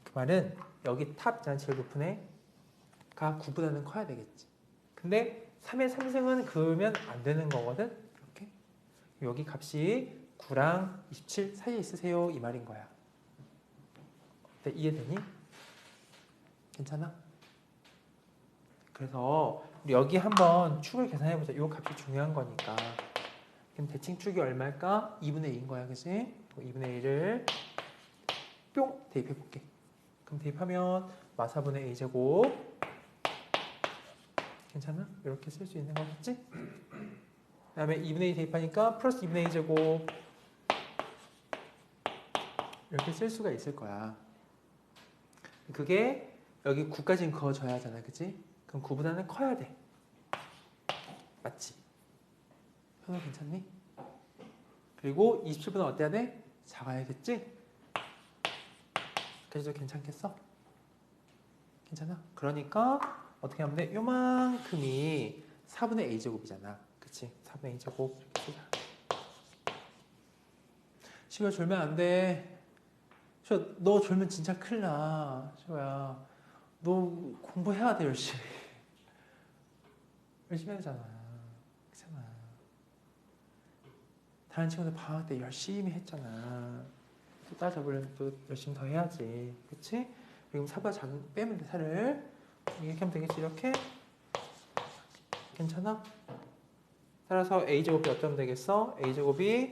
그 말은 여기 탑 있잖아, 제일 높은 애가 9보다는 커야 되겠지. 근데 3의 3승은 그으면 안 되는 거거든. 이렇게 여기 값이 9랑 27 사이에 있으세요 이 말인 거야. 어때? 이해되니? 괜찮아? 그래서 우리 여기 한번 축을 계산해보자. 이 값이 중요한 거니까. 그럼 대칭축이 얼마일까? 2분의 2인 거야, 그치? 2분의 1을 뿅 대입해볼게. 그럼 대입하면 마사분의 a제곱. 괜찮아? 이렇게 쓸 수 있는 거겠지? 그 다음에 2분의 2 대입하니까 플러스 2분의 2제곱. 이렇게 쓸 수가 있을 거야. 그게 여기 9까지는 그어줘야 하잖아, 그치? 그럼 9보다는 커야 돼. 맞지? 현우 괜찮니? 그리고 27보다 어때야 돼? 작아야겠지? 그래서 괜찮겠어? 괜찮아? 그러니까 어떻게 하면 돼? 요만큼이 4분의 a제곱이잖아. 그치? 4분의 a제곱 이렇게 쓰자. 시간 졸면 안 돼. 너 졸면 진짜 큰일 나. 시호야. 너 공부해야 돼, 열심히. 열심히 해야 되잖아. 그렇잖아. 다른 친구들 방학 때 열심히 했잖아. 또 따라잡으려면 또 열심히 더 해야지. 그치? 그리고 사보다 작은 빼면 돼, 살을. 이렇게 하면 되겠지, 이렇게? 괜찮아? 따라서 a제곱이 어쩌면 되겠어? a제곱이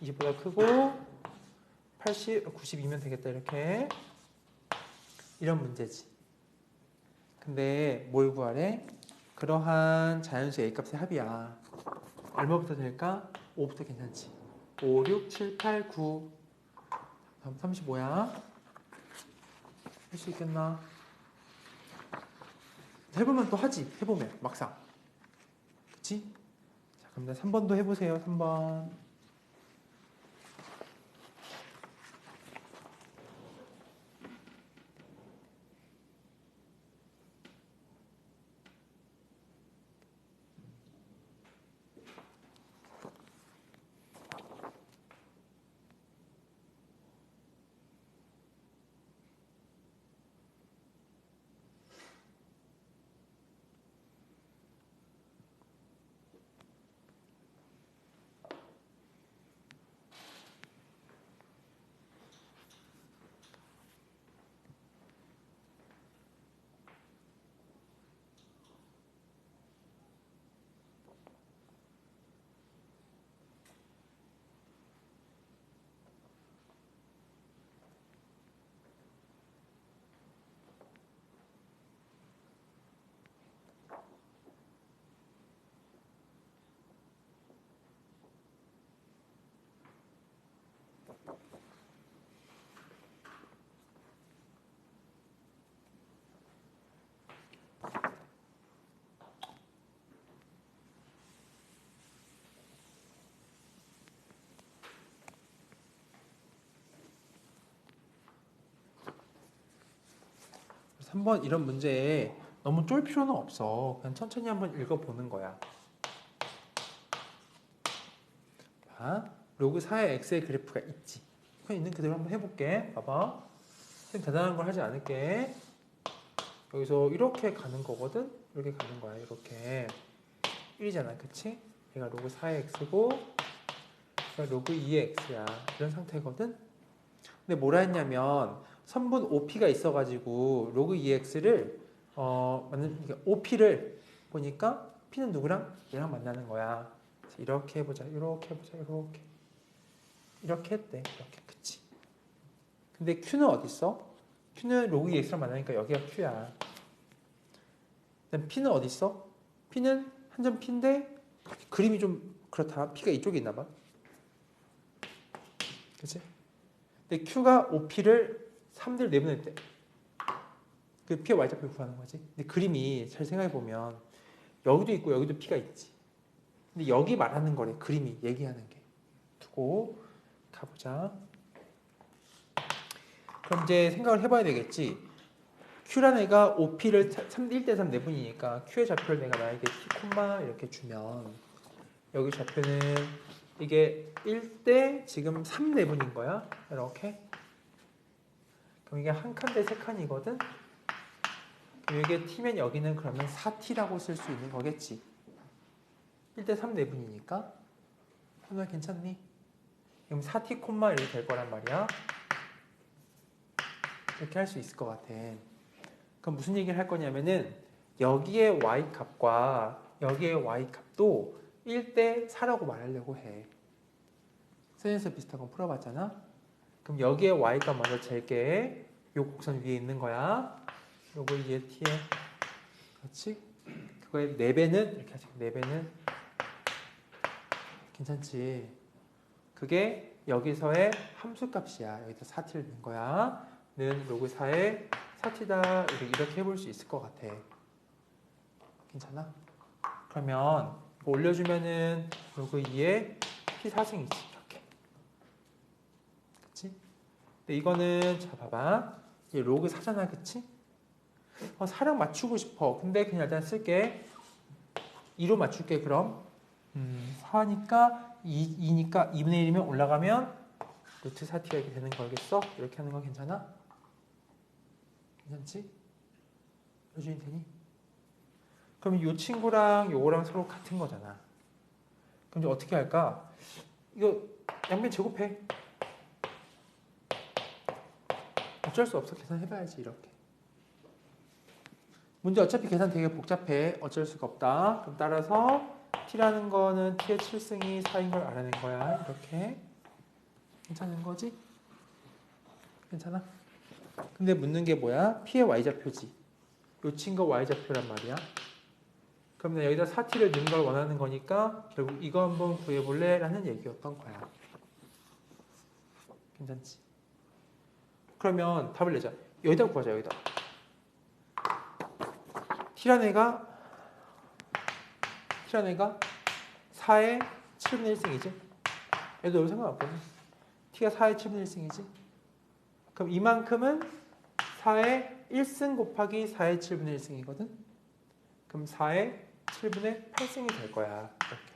20보다 크고 80, 92면 되겠다, 이렇게. 이런 문제지. 근데 뭘 구하래? 그러한 자연수 a값의 합이야. 얼마부터 될까? 5부터 괜찮지. 5, 6, 7, 8, 9. 다음 35야. 할 수 있겠나? 해보면 또 하지. 해보면 막상. 그치? 자, 그럼 3번도 해보세요. 3번. 한번 이런 문제에 너무 쫄 필요는 없어. 그냥 천천히 한번 읽어보는 거야. 봐. 로그 4의 x의 그래프가 있지. 그냥 있는 그대로 한번 해볼게. 봐봐. 선생님 대단한 걸 하지 않을게. 여기서 이렇게 가는 거거든? 이렇게 가는 거야. 이렇게. 1이잖아. 그치? 얘가 로그 4의 x고 얘가 로그 2의 x야. 이런 상태거든? 근데 뭐라 했냐면 선분 OP가 있어가지고 로그 EX를 그러니까 OP를 보니까 P는 누구랑? 얘랑 만나는 거야. 그래서 이렇게 해보자. 이렇게 해보자. 이렇게 했대. 이렇게. 그치? 근데 Q는 어디 있어? Q는 로그 EX랑 만나니까 여기가 Q야. 그다음 P는 어디 있어? P는 한 점 P인데 그림이 좀 그렇다. P가 이쪽에 있나 봐. 그치? 근데 Q가 OP를 3들 내보냈대. 그 P의 Y좌표 구하는 거지. 근데 그림이 잘 생각해보면 여기도 있고 여기도 P가 있지. 근데 여기 말하는 거래. 그림이 얘기하는 게. 두고 가보자. 그럼 이제 생각을 해봐야 되겠지. Q란 애가 OP를 1대3 내분이니까 Q의 좌표를 내가 만약에 T, 이렇게 주면 여기 좌표는 이게 1대 지금 3 내분인 거야. 이렇게. 그럼 이게 한 칸 대 세 칸이거든. 그럼 이게 T면 여기는 그러면 4T라고 쓸 수 있는 거겠지. 1대3 내분이니까. 현우야 괜찮니? 그럼 4T, 이렇게 될 거란 말이야. 이렇게 할 수 있을 것 같아. 그럼 무슨 얘기를 할 거냐면은 여기에 y 값과 여기에 y 값도 1대 4라고 말하려고 해. 선에서 비슷한 거 풀어봤잖아. 그럼 여기에 y 값 먼저 잴게. 요 곡선 위에 있는 거야. 요거 이제 t에 그렇지? 그거의 4배는 이렇게 하지. 4배는 괜찮지? 그게 여기서의 함수 값이야. 여기다 4t를 넣은 거야. 는 로그 4에 4t다. 이렇게 해볼 수 있을 것 같아. 괜찮아? 그러면 올려주면은 로그 2에 P4승이지. 이렇게. 그치? 근데 이거는 자 봐봐. 이게 로그 4잖아. 그치? 4랑 맞추고 싶어. 근데 그냥 일단 쓸게. 2로 맞출게 그럼. 4니까 2니까 2분의 1이면 올라가면 루트 4t가 이렇게 되는 거겠어? 이렇게 하는 거 괜찮아? 괜찮지? 요준이 되니? 그럼 이 친구랑 요거랑 서로 같은 거잖아. 그럼 이제 어떻게 할까? 이거 양변 제곱해. 어쩔 수 없어. 계산해봐야지 이렇게. 문제 어차피 계산 되게 복잡해. 어쩔 수가 없다. 그럼 따라서 t라는 거는 t의 7승이 4인 걸 알아낸 거야. 이렇게. 괜찮은 거지? 괜찮아? 근데 묻는 게 뭐야? p의 y좌표지. 요 친구 y좌표란 말이야. 그럼 내가 여기다 4t를 넣는 걸 원하는 거니까 결국 이거 한번 구해볼래? 라는 얘기였던 거야. 괜찮지? 그러면 답을 내자. 여기다 구하자. 여기다. t란 애가 4의 7분의 1승이지? 얘도 여기 상관없거든. t가 4의 7분의 1승이지? 그럼 이만큼은 4의 1승 곱하기 4의 7분의 1승이거든? 그럼 4의 7분의 8승이 될 거야. 이렇게.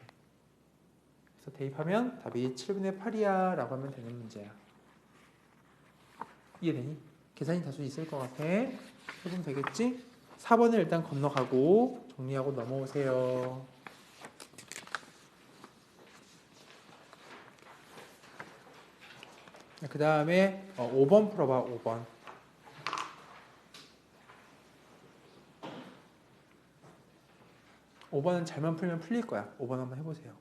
그래서 대입하면 답이 7분의 8이야 라고 하면 되는 문제야. 이해되니? 계산이 다수 있을 것 같아. 해보면 되겠지? 4번을 일단 건너가고 정리하고 넘어오세요. 그 다음에 5번 풀어봐. 5번. 5번은 잘만 풀면 풀릴 거야. 5번 한번 해보세요.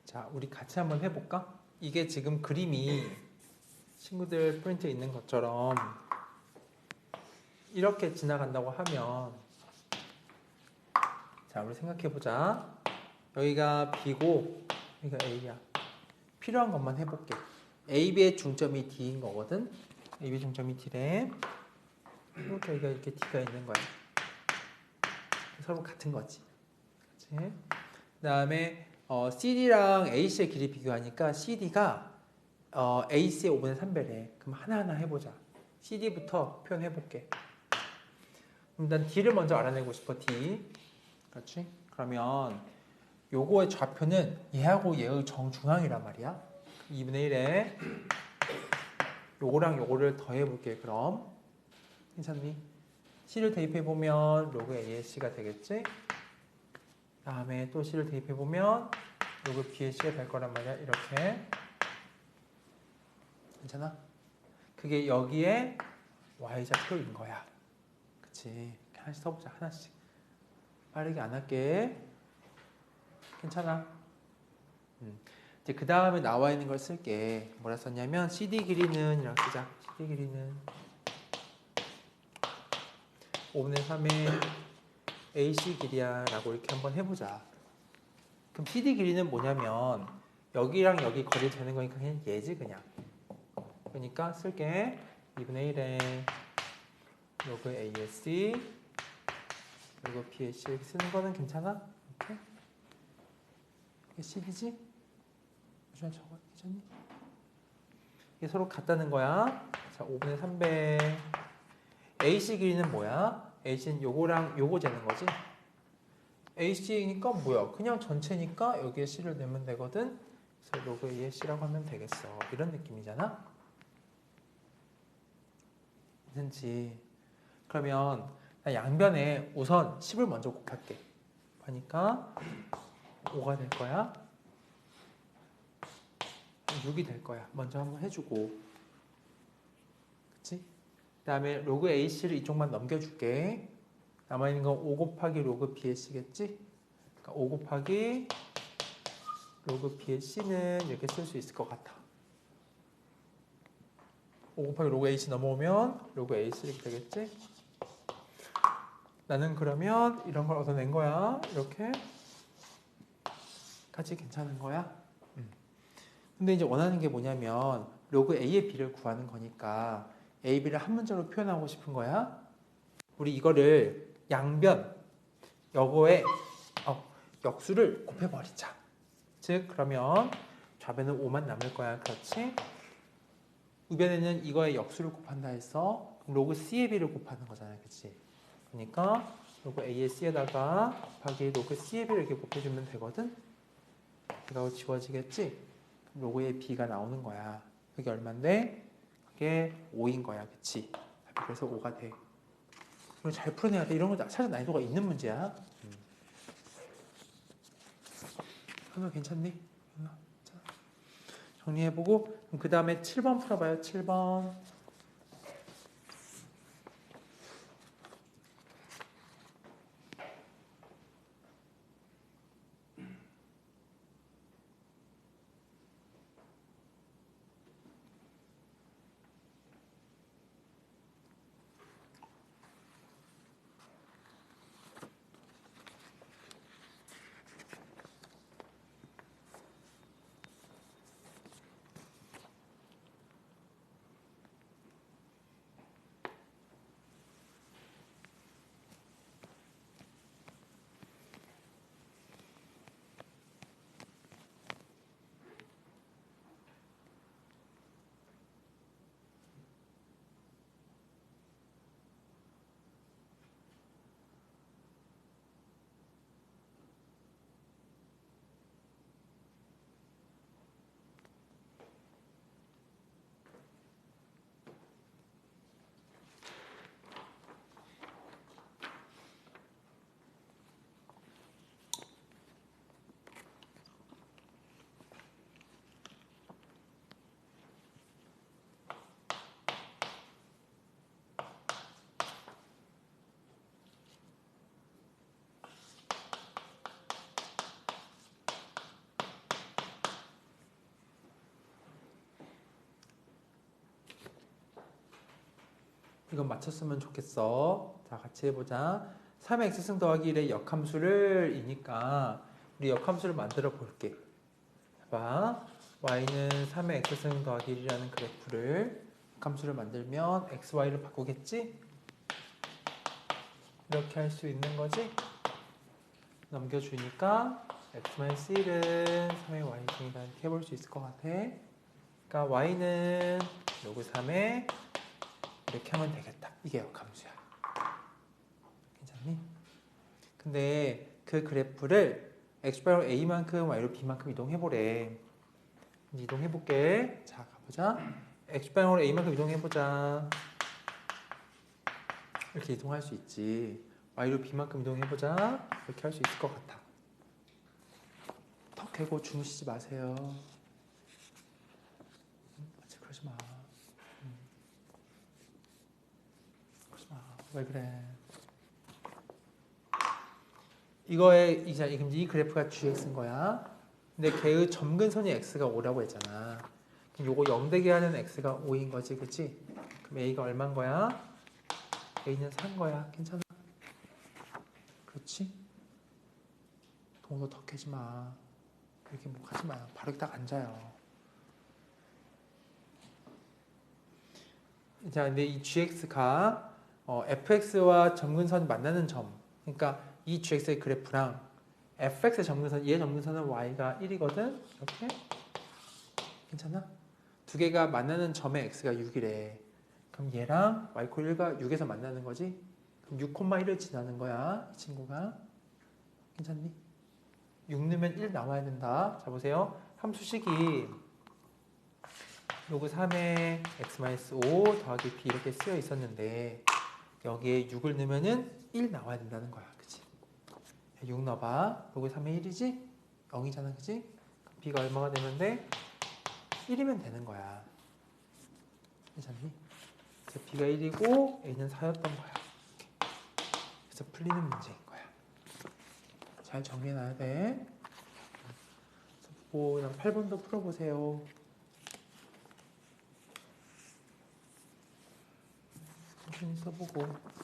자, 우리 같이 한번 해볼까? 이게 지금 그림이 친구들 프린트에 있는 것처럼 이렇게 지나간다고 하면, 자, 우리 생각해보자. 여기가 B고 여기가 A야. 필요한 것만 해볼게. AB의 중점이 D인 거거든. AB의 중점이 D래. 이렇게 여기가 이렇게 D가 있는 거야. 서로 같은 거지. 그치? 그 다음에 CD랑 AC의 길이 비교하니까 CD가 AC의 5분의 3배래. 그럼 하나하나 해보자. CD부터 표현해볼게. 일단 D를 먼저 알아내고 싶어. D. 그렇지? 그러면 요거의 좌표는 얘하고 얘의 정중앙이란 말이야. 2분의 1에 요거랑 요거를 더해볼게. 그럼 괜찮니? C를 대입해보면 로그 ASC가 되겠지? 다음에 또 C를 대입해보면 로그 BAC가 될 거란 말이야. 이렇게. 괜찮아? 그게 여기에 Y좌표인 거야. 그치? 하나씩 써보자. 하나씩. 빠르게 안 할게. 괜찮아? 이제 그 다음에 나와 있는 걸 쓸게. 뭐라 썼냐면 CD 길이는 이라고 쓰자. CD 길이는 5분의 3의 AC 길이야 라고 이렇게 한번 해보자. 그럼 CD 길이는 뭐냐면 여기랑 여기 거리 되는 거니까 그냥 얘지 그냥. 그러니까 쓸게. 2분의 1에 로그 ASC 그리고 BAC 이렇게 쓰는 거는 괜찮아? 이렇게? 이게 CD지? 저거 괜찮니? 이게 서로 같다는 거야. 자, 5분의 3배 AC 길이는 뭐야? AC는 요거랑 요거 재는 거지? AC니까 뭐야? 그냥 전체니까 여기에 C를 내면 되거든? 그래서 로그 A에 C라고 하면 되겠어. 이런 느낌이잖아? 괜찮지? 그러면 나 양변에 우선 10을 먼저 곱할게. 하니까 5가 될 거야. 6이 될 거야. 먼저 한번 해주고. 그치? 그 다음에 로그 AC를 이쪽만 넘겨줄게. 남아있는 건 5 곱하기 로그 BAC겠지? 그러니까 5 곱하기 로그 BAC는 이렇게 쓸 수 있을 것 같아. 5 곱하기 로그 AC 넘어오면 로그 AC 이렇게 되겠지? 나는 그러면 이런 걸 얻어낸 거야. 이렇게. 같이 괜찮은 거야? 근데 이제 원하는 게 뭐냐면 로그 A의 B를 구하는 거니까 A, B를 한 문자로 표현하고 싶은 거야. 우리 이거를 양변 요거에 역수를 곱해버리자. 즉 그러면 좌변은 5만 남을 거야. 그렇지? 우변에는 이거에 역수를 곱한다 해서 로그 C의 B를 곱하는 거잖아. 그치? 그러니까 로그 A의 C에다가 곱하기 로그 C의 B를 이렇게 곱해주면 되거든? 이거 지워지겠지? 로그의 B가 나오는 거야. 그게 얼만데? 그게 5인 거야. 그치? 그래서 5가 돼. 이거 잘 풀어내야 돼. 이런 거 사실 난이도가 있는 문제야. 하나 괜찮니? 자, 정리해보고 그 다음에 7번 풀어봐요. 7번. 이건 맞췄으면 좋겠어. 자, 같이 해보자. 3의 x승 더하기 1의 역함수를 이니까 우리 역함수를 만들어 볼게. 봐. y는 3의 x승 더하기 1이라는 그래프를 역함수를 만들면 xy를 바꾸겠지? 이렇게 할 수 있는 거지? 넘겨주니까 x-1은 3의 y승이다 이렇게 해볼 수 있을 것 같아. 그러니까 y는 로그 3에 이렇게 하면 되겠다. 이게 역함수야. 괜찮니? 근데 그 그래프를 x바로 a만큼 y로 b만큼 이동해보래. 이동해볼게. 자, 가보자. x방향으로 a만큼 이동해보자. 이렇게 이동할 수 있지. y로 b만큼 이동해보자. 이렇게 할 수 있을 것 같아. 턱 개고 주무시지 마세요. 그러지 마. 그러지 마. 왜 그래? 이 그래프가 gx인 거야. 근데 걔의 점근선이 x가 5라고 했잖아. 그럼 요거 0되게 하는 x가 5인 거지, 그치? 그럼 a가 얼마인 거야? a는 4인 거야. 괜찮아? 그렇지? 동서 턱 깨지 마. 그렇게 뭐 하지 마. 바로 딱 앉아요. 자, 근데 이 gx가 fx와 점근선이 만나는 점. 그러니까 이 gx의 그래프랑 fx의 점근선, 얘의 점근선은 y가 1이거든. 이렇게. 괜찮아? 두 개가 만나는 점의 x가 6이래. 그럼 얘랑 y-1과 6에서 만나는 거지? 그럼 6,1을 지나는 거야. 이 친구가. 괜찮니? 6 넣으면 1 나와야 된다. 자, 보세요. 함수식이 로그 3에 x-5 더하기 b 이렇게 쓰여 있었는데 여기에 6을 넣으면은 1 나와야 된다는 거야. 그치? 6 넣어봐. 로그 3에 1이지? 0이잖아. 그치? 그럼 b가 얼마가 되면 돼? 1이면 되는 거야. 괜찮니? 그래서 b가 1이고 a는 4였던 거야. 그래서 풀리는 문제인 거야. 잘 정리해놔야 돼. 그냥 8번도 풀어보세요. 천천히 써보고.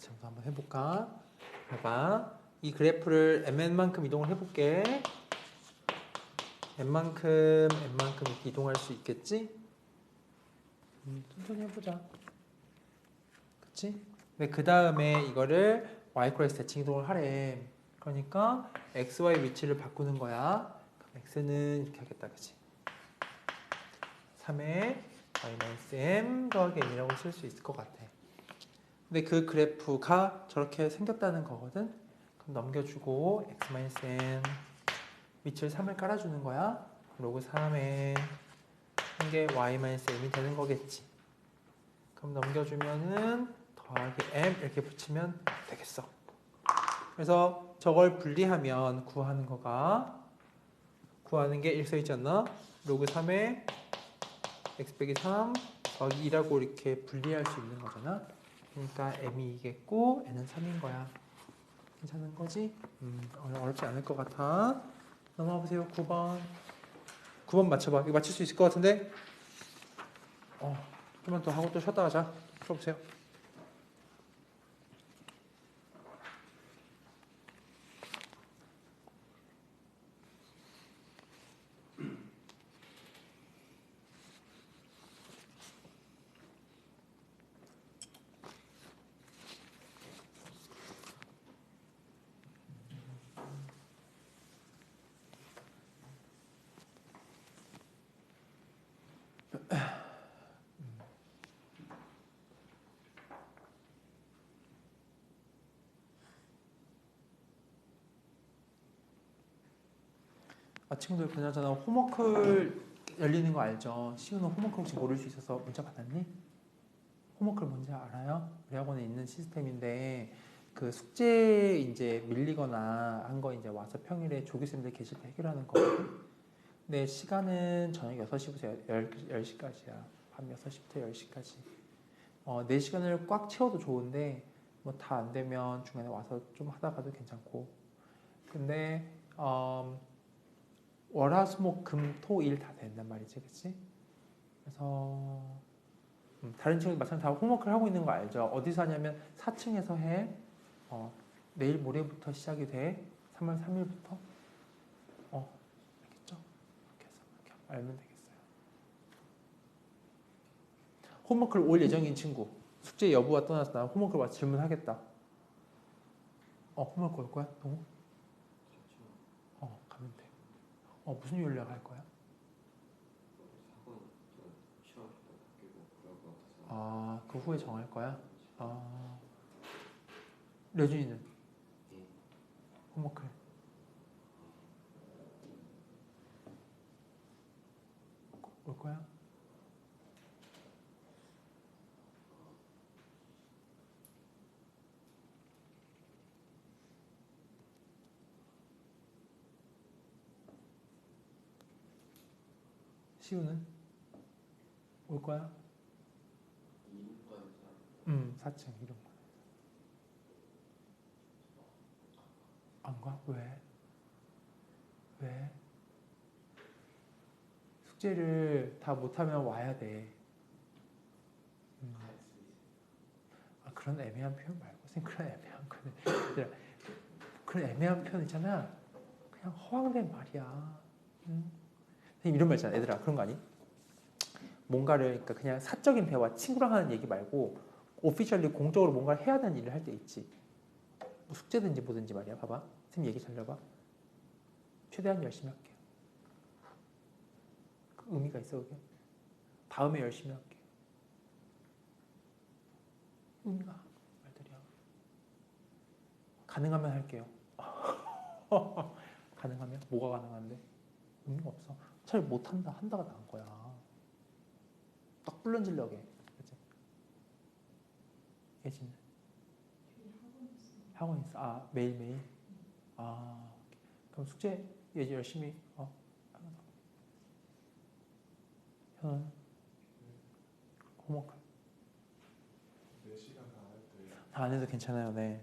점수 한번 해볼까? 봐봐. 이 그래프를 mn만큼 이동을 해볼게. n만큼 이렇게 이동할 수 있겠지? 천천히 해보자. 그치? 근데 그 다음에 이거를 y-에 대칭 이동을 하래. 그러니까 x, y 위치를 바꾸는 거야. 그럼 x는 이렇게 하겠다. 그치? 3에 y-m 더하기 n이라고 쓸 수 있을 것 같아. 근데 그 그래프가 저렇게 생겼다는 거거든. 그럼 넘겨주고 x-n 위치를 3을 깔아주는 거야. 로그 3에 한 게 y-m이 되는 거겠지. 그럼 넘겨주면은 더하기 m 이렇게 붙이면 되겠어. 그래서 저걸 분리하면 구하는 게 이렇게 써 있지 않나? 로그 3에 x 빼기 3 더하기 2라고 이렇게 분리할 수 있는 거잖아. 그러니까 m이 2겠고 n은 3인 거야. 괜찮은 거지? 어렵지 않을 것 같아. 넘어가 보세요. 9번. 9번 맞춰봐. 이거 맞출 수 있을 것 같은데? 좀만 더 하고 또 쉬었다 가자. 풀어보세요. 친구들 그나저나 홈워크 열리는 거 알죠? 시우는 홈워크 혹시 모를 수 있어서 문자 받았니? 홈워크를 뭔지 알아요? 우리 학원에 있는 시스템인데 그 숙제 이제 밀리거나 한 거 이제 와서 평일에 조교쌤들 계실 때 해결하는 거거든. 근데 시간은 저녁 6시부터 10시까지야. 밤 6시부터 10시까지. 4시간을 꽉 채워도 좋은데 뭐 다 안 되면 중간에 와서 좀 하다가도 괜찮고. 근데 월화수목금토일 다 된단 말이지, 그치? 그래서 다른 친구들 마찬가지로 다 홈워크를 하고 있는 거 알죠? 어디서 하냐면 4층에서 해. 내일 모레부터 시작이 돼. 3월 3일부터. 알겠죠? 이렇게 해서 이렇게 알면 되겠어요. 홈워크를 올 예정인 친구. 숙제 여부와 떠나서 나 홈워크를 와서 질문하겠다. 홈워크 올 거야? 동우? 가면 돼. 무슨 요일에 갈 거야? 그 후에 정할 거야? 려준이는? 홈워크 올 거야? 시우는? 올 거야? 4층 이런 거. 안 가? 왜? 왜? 숙제를 다 못하면 와야 돼. 그런 애매한 표현 말고 그런 애매한 거는 그런 애매한 표현 있잖아. 그냥 허황된 말이야. 선생님 이런 말 있잖아. 얘들아 그런 거 아니? 뭔가를 그러니까 그냥 사적인 대화 친구랑 하는 얘기 말고 오피셜리 공적으로 뭔가를 해야 되는 일을 할 때 있지. 뭐 숙제든지 뭐든지 말이야. 봐봐. 선생님 얘기 잘 들어봐. 최대한 열심히 할게. 그 의미가 있어 그게. 다음에 열심히 할게. 의미가 말들이야. 가능하면 할게요. 가능하면? 뭐가 가능한데? 의미가 없어. 차라리 못한다 한다가 나은 거야. 딱 불른질러게. 그치? 예진은? 학원 있어. 매일매일? 그럼 숙제 예지 열심히 현은? 홈워크? 4시간 다 할 때. 다 안 해도 괜찮아요. 네.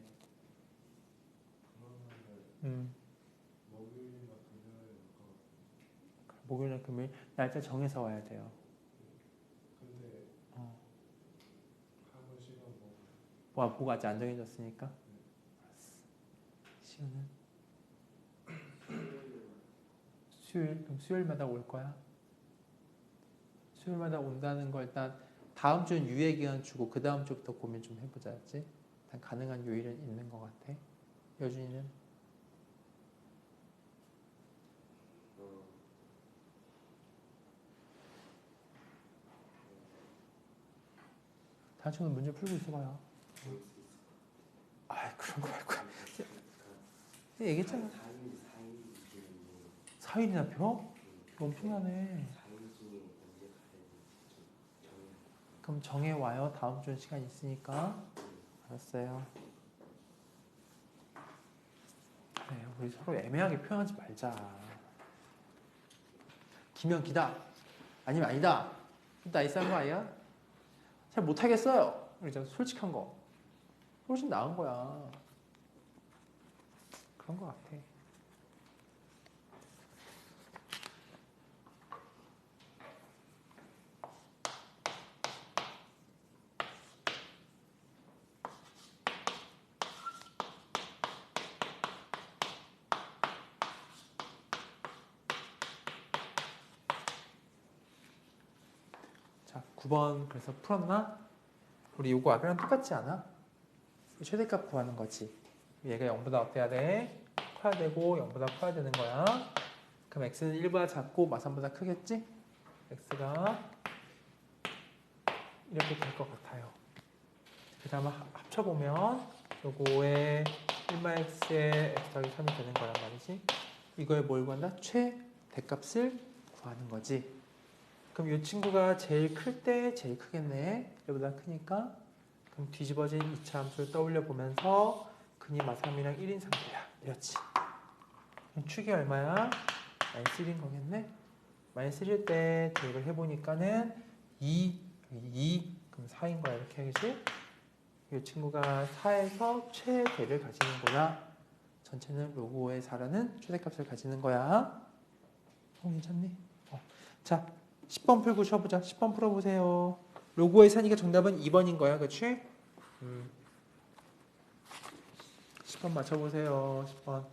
그러면 목요일이나 금요일에 올 것 같아요. 목요일이나 금요일 날짜 정해서 와야 돼요. 근데 학원 시간 보고 아직 안 정해졌으니까. 알았어. 시우는? 수요일? 그럼 수요일마다 올 거야? 수요일마다 온다는 거 일단 다음 주는 유예 기간 주고 그 다음 주부터 고민 좀 해보자, 알지? 일단 가능한 요일은 있는 것 같아. 여준이는? 다른 친구는 문제 풀고 있어봐요. 그런 거 말고. 얘기했잖아. 4일이나 펴? 엄청나네. 그럼 정해와요. 다음 주는 시간 있으니까. 알았어요. 네, 우리 서로 애매하게 표현하지 말자. 기면 기다. 아니면 아니다. 나이스한 거 아니야? 잘 못하겠어요. 우리 저 솔직한 거. 훨씬 나은 거야. 그런 거 같아. 자, 9번 그래서 풀었나? 우리 요거 아까랑 똑같지 않아? 최대값 구하는 거지. 얘가 0보다 어때야 돼? 커야 되고 0보다 커야 되는 거야. 그럼 x는 1보다 작고 마삼보다 크겠지? x가 이렇게 될 것 같아요. 그 다음에 합쳐보면 요거에 1-x에 x 더하기 3이 되는 거란 말이지. 이거에 뭘 구한다? 최대값을 구하는 거지. 그럼 이 친구가 제일 클 때 제일 크겠네. 얘보다 크니까. 그럼 뒤집어진 이차 함수를 떠올려 보면서 근이 마삼이랑 1인 상태야. 이렇지. 그럼 축이 얼마야? 마이너스 1인 거겠네. 마이너스 1일 때 대입을 해보니까는 2, 그럼 4인 거야. 이렇게 하겠지? 이 친구가 4에서 최대를 가지는 거야. 전체는 로그 5의 4라는 최대값을 가지는 거야. 괜찮니? 자, 10번 풀고 쉬어보자. 10번 풀어보세요. 로그 5의 4니까 정답은 2번인 거야. 그치? 10번 맞춰보세요. 10번.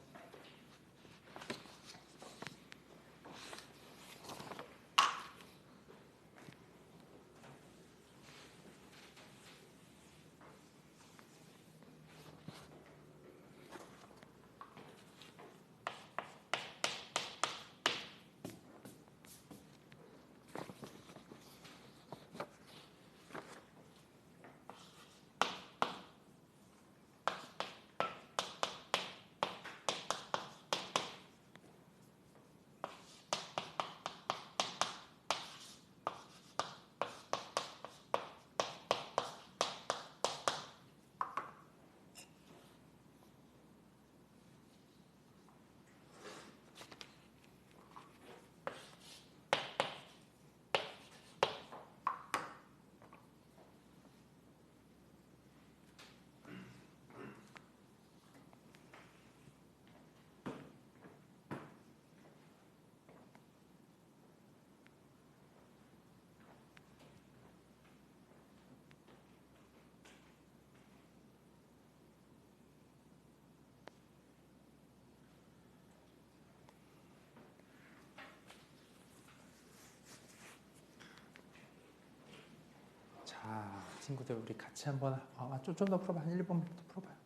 자, 친구들 우리 같이 한번 좀 더 풀어봐. 한 1번부터 풀어봐요.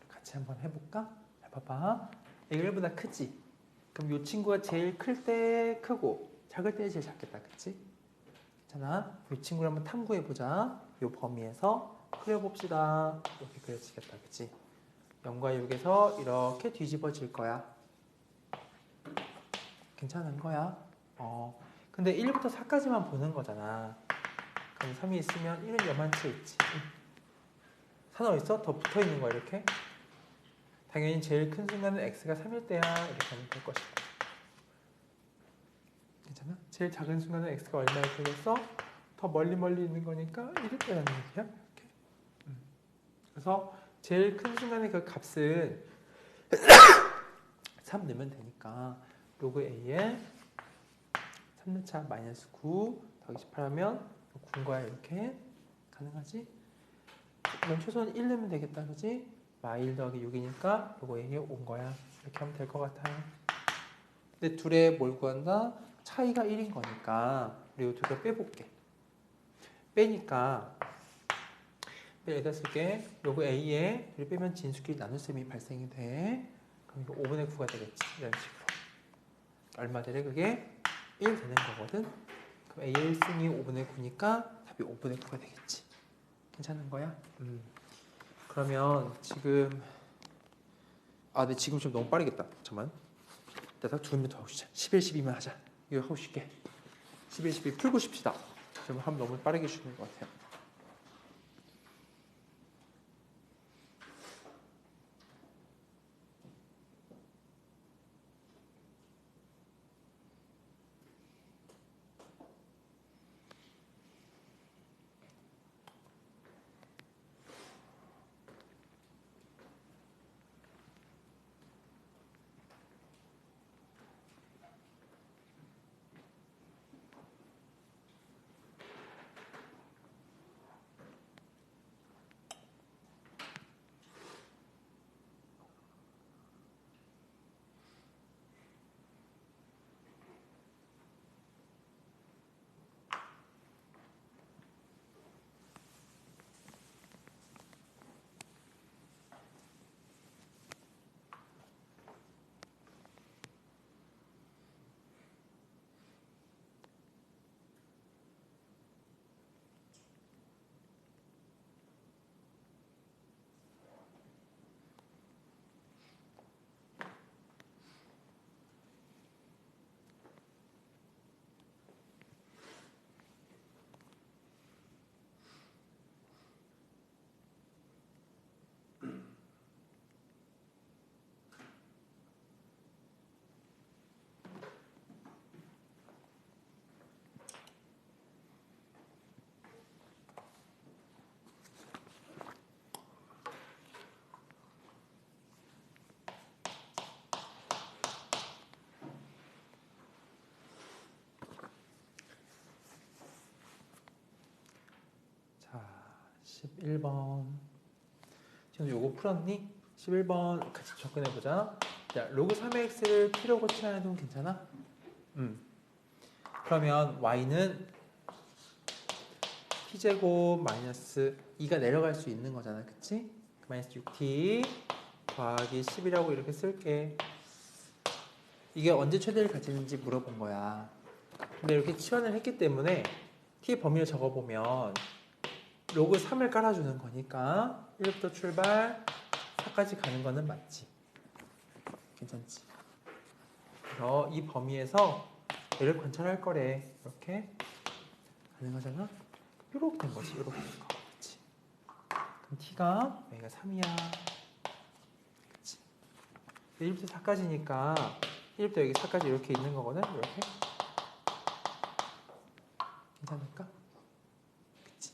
같이 한번 해볼까? 봐봐. 얘가 1보다 크지? 그럼 이 친구가 제일 클 때 크고 작을 때 제일 작겠다. 그치? 괜찮아? 이 친구를 한번 탐구해보자. 이 범위에서 그려봅시다. 이렇게 그려지겠다. 그치? 0과 6에서 이렇게 뒤집어질 거야. 괜찮은 거야? 근데 1부터 4까지만 보는 거잖아. 그럼 3이 있으면 1은 여만치 있지. 4는 어딨어? 더 붙어있는 거야. 이렇게. 당연히 제일 큰 순간은 x가 3일 때야. 이렇게 하면 될 것이다. 괜찮아? 제일 작은 순간은 x가 얼마일 때겠어? 더 멀리 있는 거니까 1일 때라는 얘기야. 이렇게. 그래서 제일 큰 순간의 그 값은 3 넣으면 되니까 로그 a에 3차 마이너스 9 더하기 18 하면 9인 거야. 이렇게 가능하지? 그럼 최소한 1 넣으면 되겠다. 그지? 마1 더하기 6이니까 로그 a에 온 거야. 이렇게 하면 될 것 같아요. 근데 둘의 뭘 구한다? 차이가 1인 거니까 우리 이 두 개 빼볼게. 빼니까 여기다 쓸게. 로그 a에 둘이 빼면 진수끼리 나눗셈이 발생이 돼. 그럼 이거 5분의 9가 되겠지. 이런 식으로. 얼마 되래? 그게 1 되는 거거든. 그럼 A의 1승이 5분의 9니까 답이 5분의 9가 되겠지. 괜찮은 거야? 그러면 지금 근데 지금 좀 너무 빠르겠다. 잠깐만. 일단 두 문제 더 해주자. 11, 12만 하자. 이거 하고 쉽게. 11, 12 풀고 싶시다. 지금 하면 너무 빠르게 주는 것 같아요. 자, 11번. 지금 요거 풀었니? 11번 같이 접근해보자. 자, 로그 3의 x를 t로 고치하는 동 괜찮아? 그러면 y는 t제곱 마이너스 2가 내려갈 수 있는 거잖아. 그치? 마이너스 6t 더하기 10이라고 이렇게 쓸게. 이게 언제 최대를 가지는지 물어본 거야. 근데 이렇게 치환을 했기 때문에 t 범위를 적어보면 로그 3을 깔아주는 거니까 1부터 출발 4까지 가는 거는 맞지. 괜찮지? 그래서 이 범위에서 얘를 관찰할 거래. 이렇게 가는 거잖아. 이렇게 된 거지. 이렇게 된 거. 그치? 그럼 t가 여기가 3이야. 그치? 1부터 4까지니까 1부터 여기 4까지 이렇게 있는 거거든. 이렇게. 괜찮을까? 그치?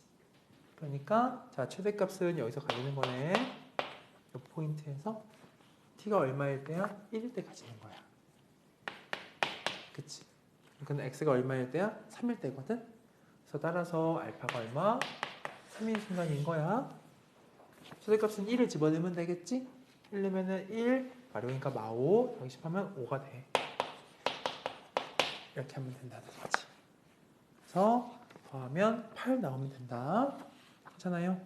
그러니까 자 최대값은 여기서 가지는 거네. 이 포인트에서 t가 얼마일 때야? 1일 때 가지는 거야. 그치? 그러니까 x가 얼마일 때야? 3일 때거든? 그래서 따라서 알파가 얼마? 3일 순간인 거야. 최대값은 1을 집어넣으면 되겠지? 1 넣으면 1, 마룡이니까 마5, 정식하면 5가 돼. 이렇게 하면 된다는 거지. 그래서 더하면 8 나오면 된다. 괜찮아요?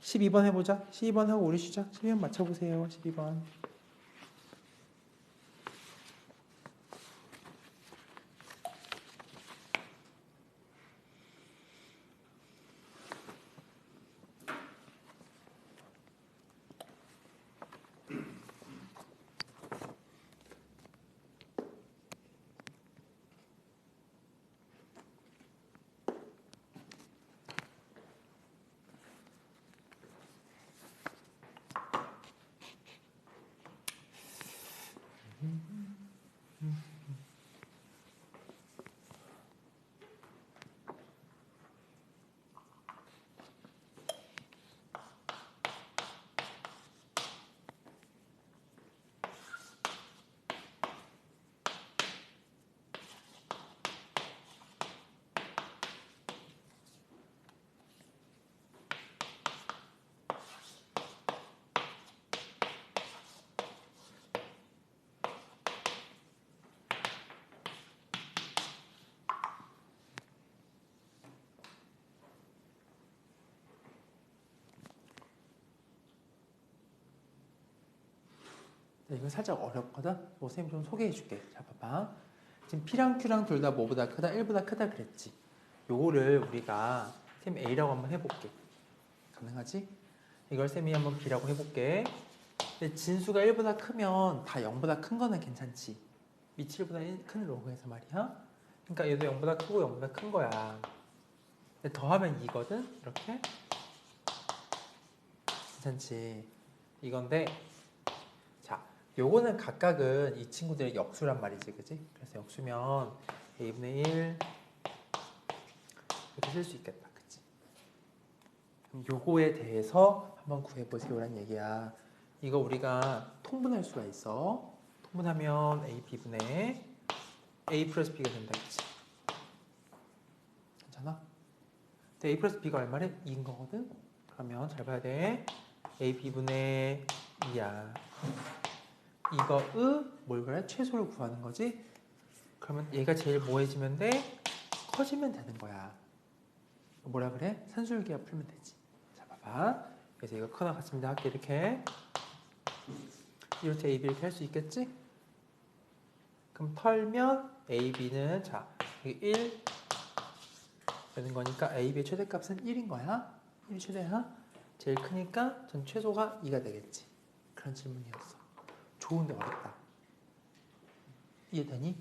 12번 해보자. 12번 하고 우리 쉬자. 12번 맞춰보세요. 12번. 이거 살짝 어렵거든? 선생님 좀 소개해 줄게. 자, 봐봐. 지금 P랑 Q랑 둘 다 뭐보다 크다? 1보다 크다 그랬지. 요거를 우리가 쌤 A라고 한번 해볼게. 가능하지? 이걸 쌤이 한번 B라고 해볼게. 근데 진수가 1보다 크면 다 0보다 큰 거는 괜찮지. 위치 1보다 큰 로그에서 말이야. 그러니까 얘도 0보다 크고 0보다 큰 거야. 근데 더하면 2거든? 이렇게. 괜찮지. 이건데, 자, 요거는 각각은 이 친구들의 역수란 말이지, 그지? 그래서 역수면 a분의 1 이렇게 쓸 수 있겠다, 그치? 그럼 요거에 대해서 한번 구해보세요란 얘기야. 이거 우리가 통분할 수가 있어. 통분하면 a, b분의 a 플러스 b가 된다, 그치? 괜찮아? 근데 a 플러스 b가 얼마래? 2인 거거든? 그러면 잘 봐야 돼. a, b분의 2야. 이거의 뭘 그래? 최소를 구하는 거지? 그러면 얘가 제일 뭐해지면 돼? 커지면 되는 거야. 뭐라 그래? 산술기하 풀면 되지. 자, 봐봐. 그래서 이거 커나 같습니다. 할게 이렇게. 이렇게 AB 이렇게 할 수 있겠지? 그럼 털면 AB는 자, 이게 1 되는 거니까 AB의 최대값은 1인 거야. 1이 최대야. 제일 크니까 전 최소가 2가 되겠지. 그런 질문이었어. 좋은데 어렵다. 이해되니?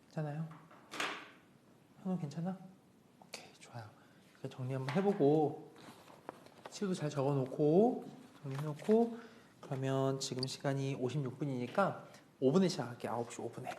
괜찮아요? 현우 괜찮아? 오케이, 좋아요. 이렇게 정리 한번 해보고 실도 잘 적어놓고 정리해놓고 그러면 지금 시간이 56분이니까 5분에 시작할게. 9시 5분에.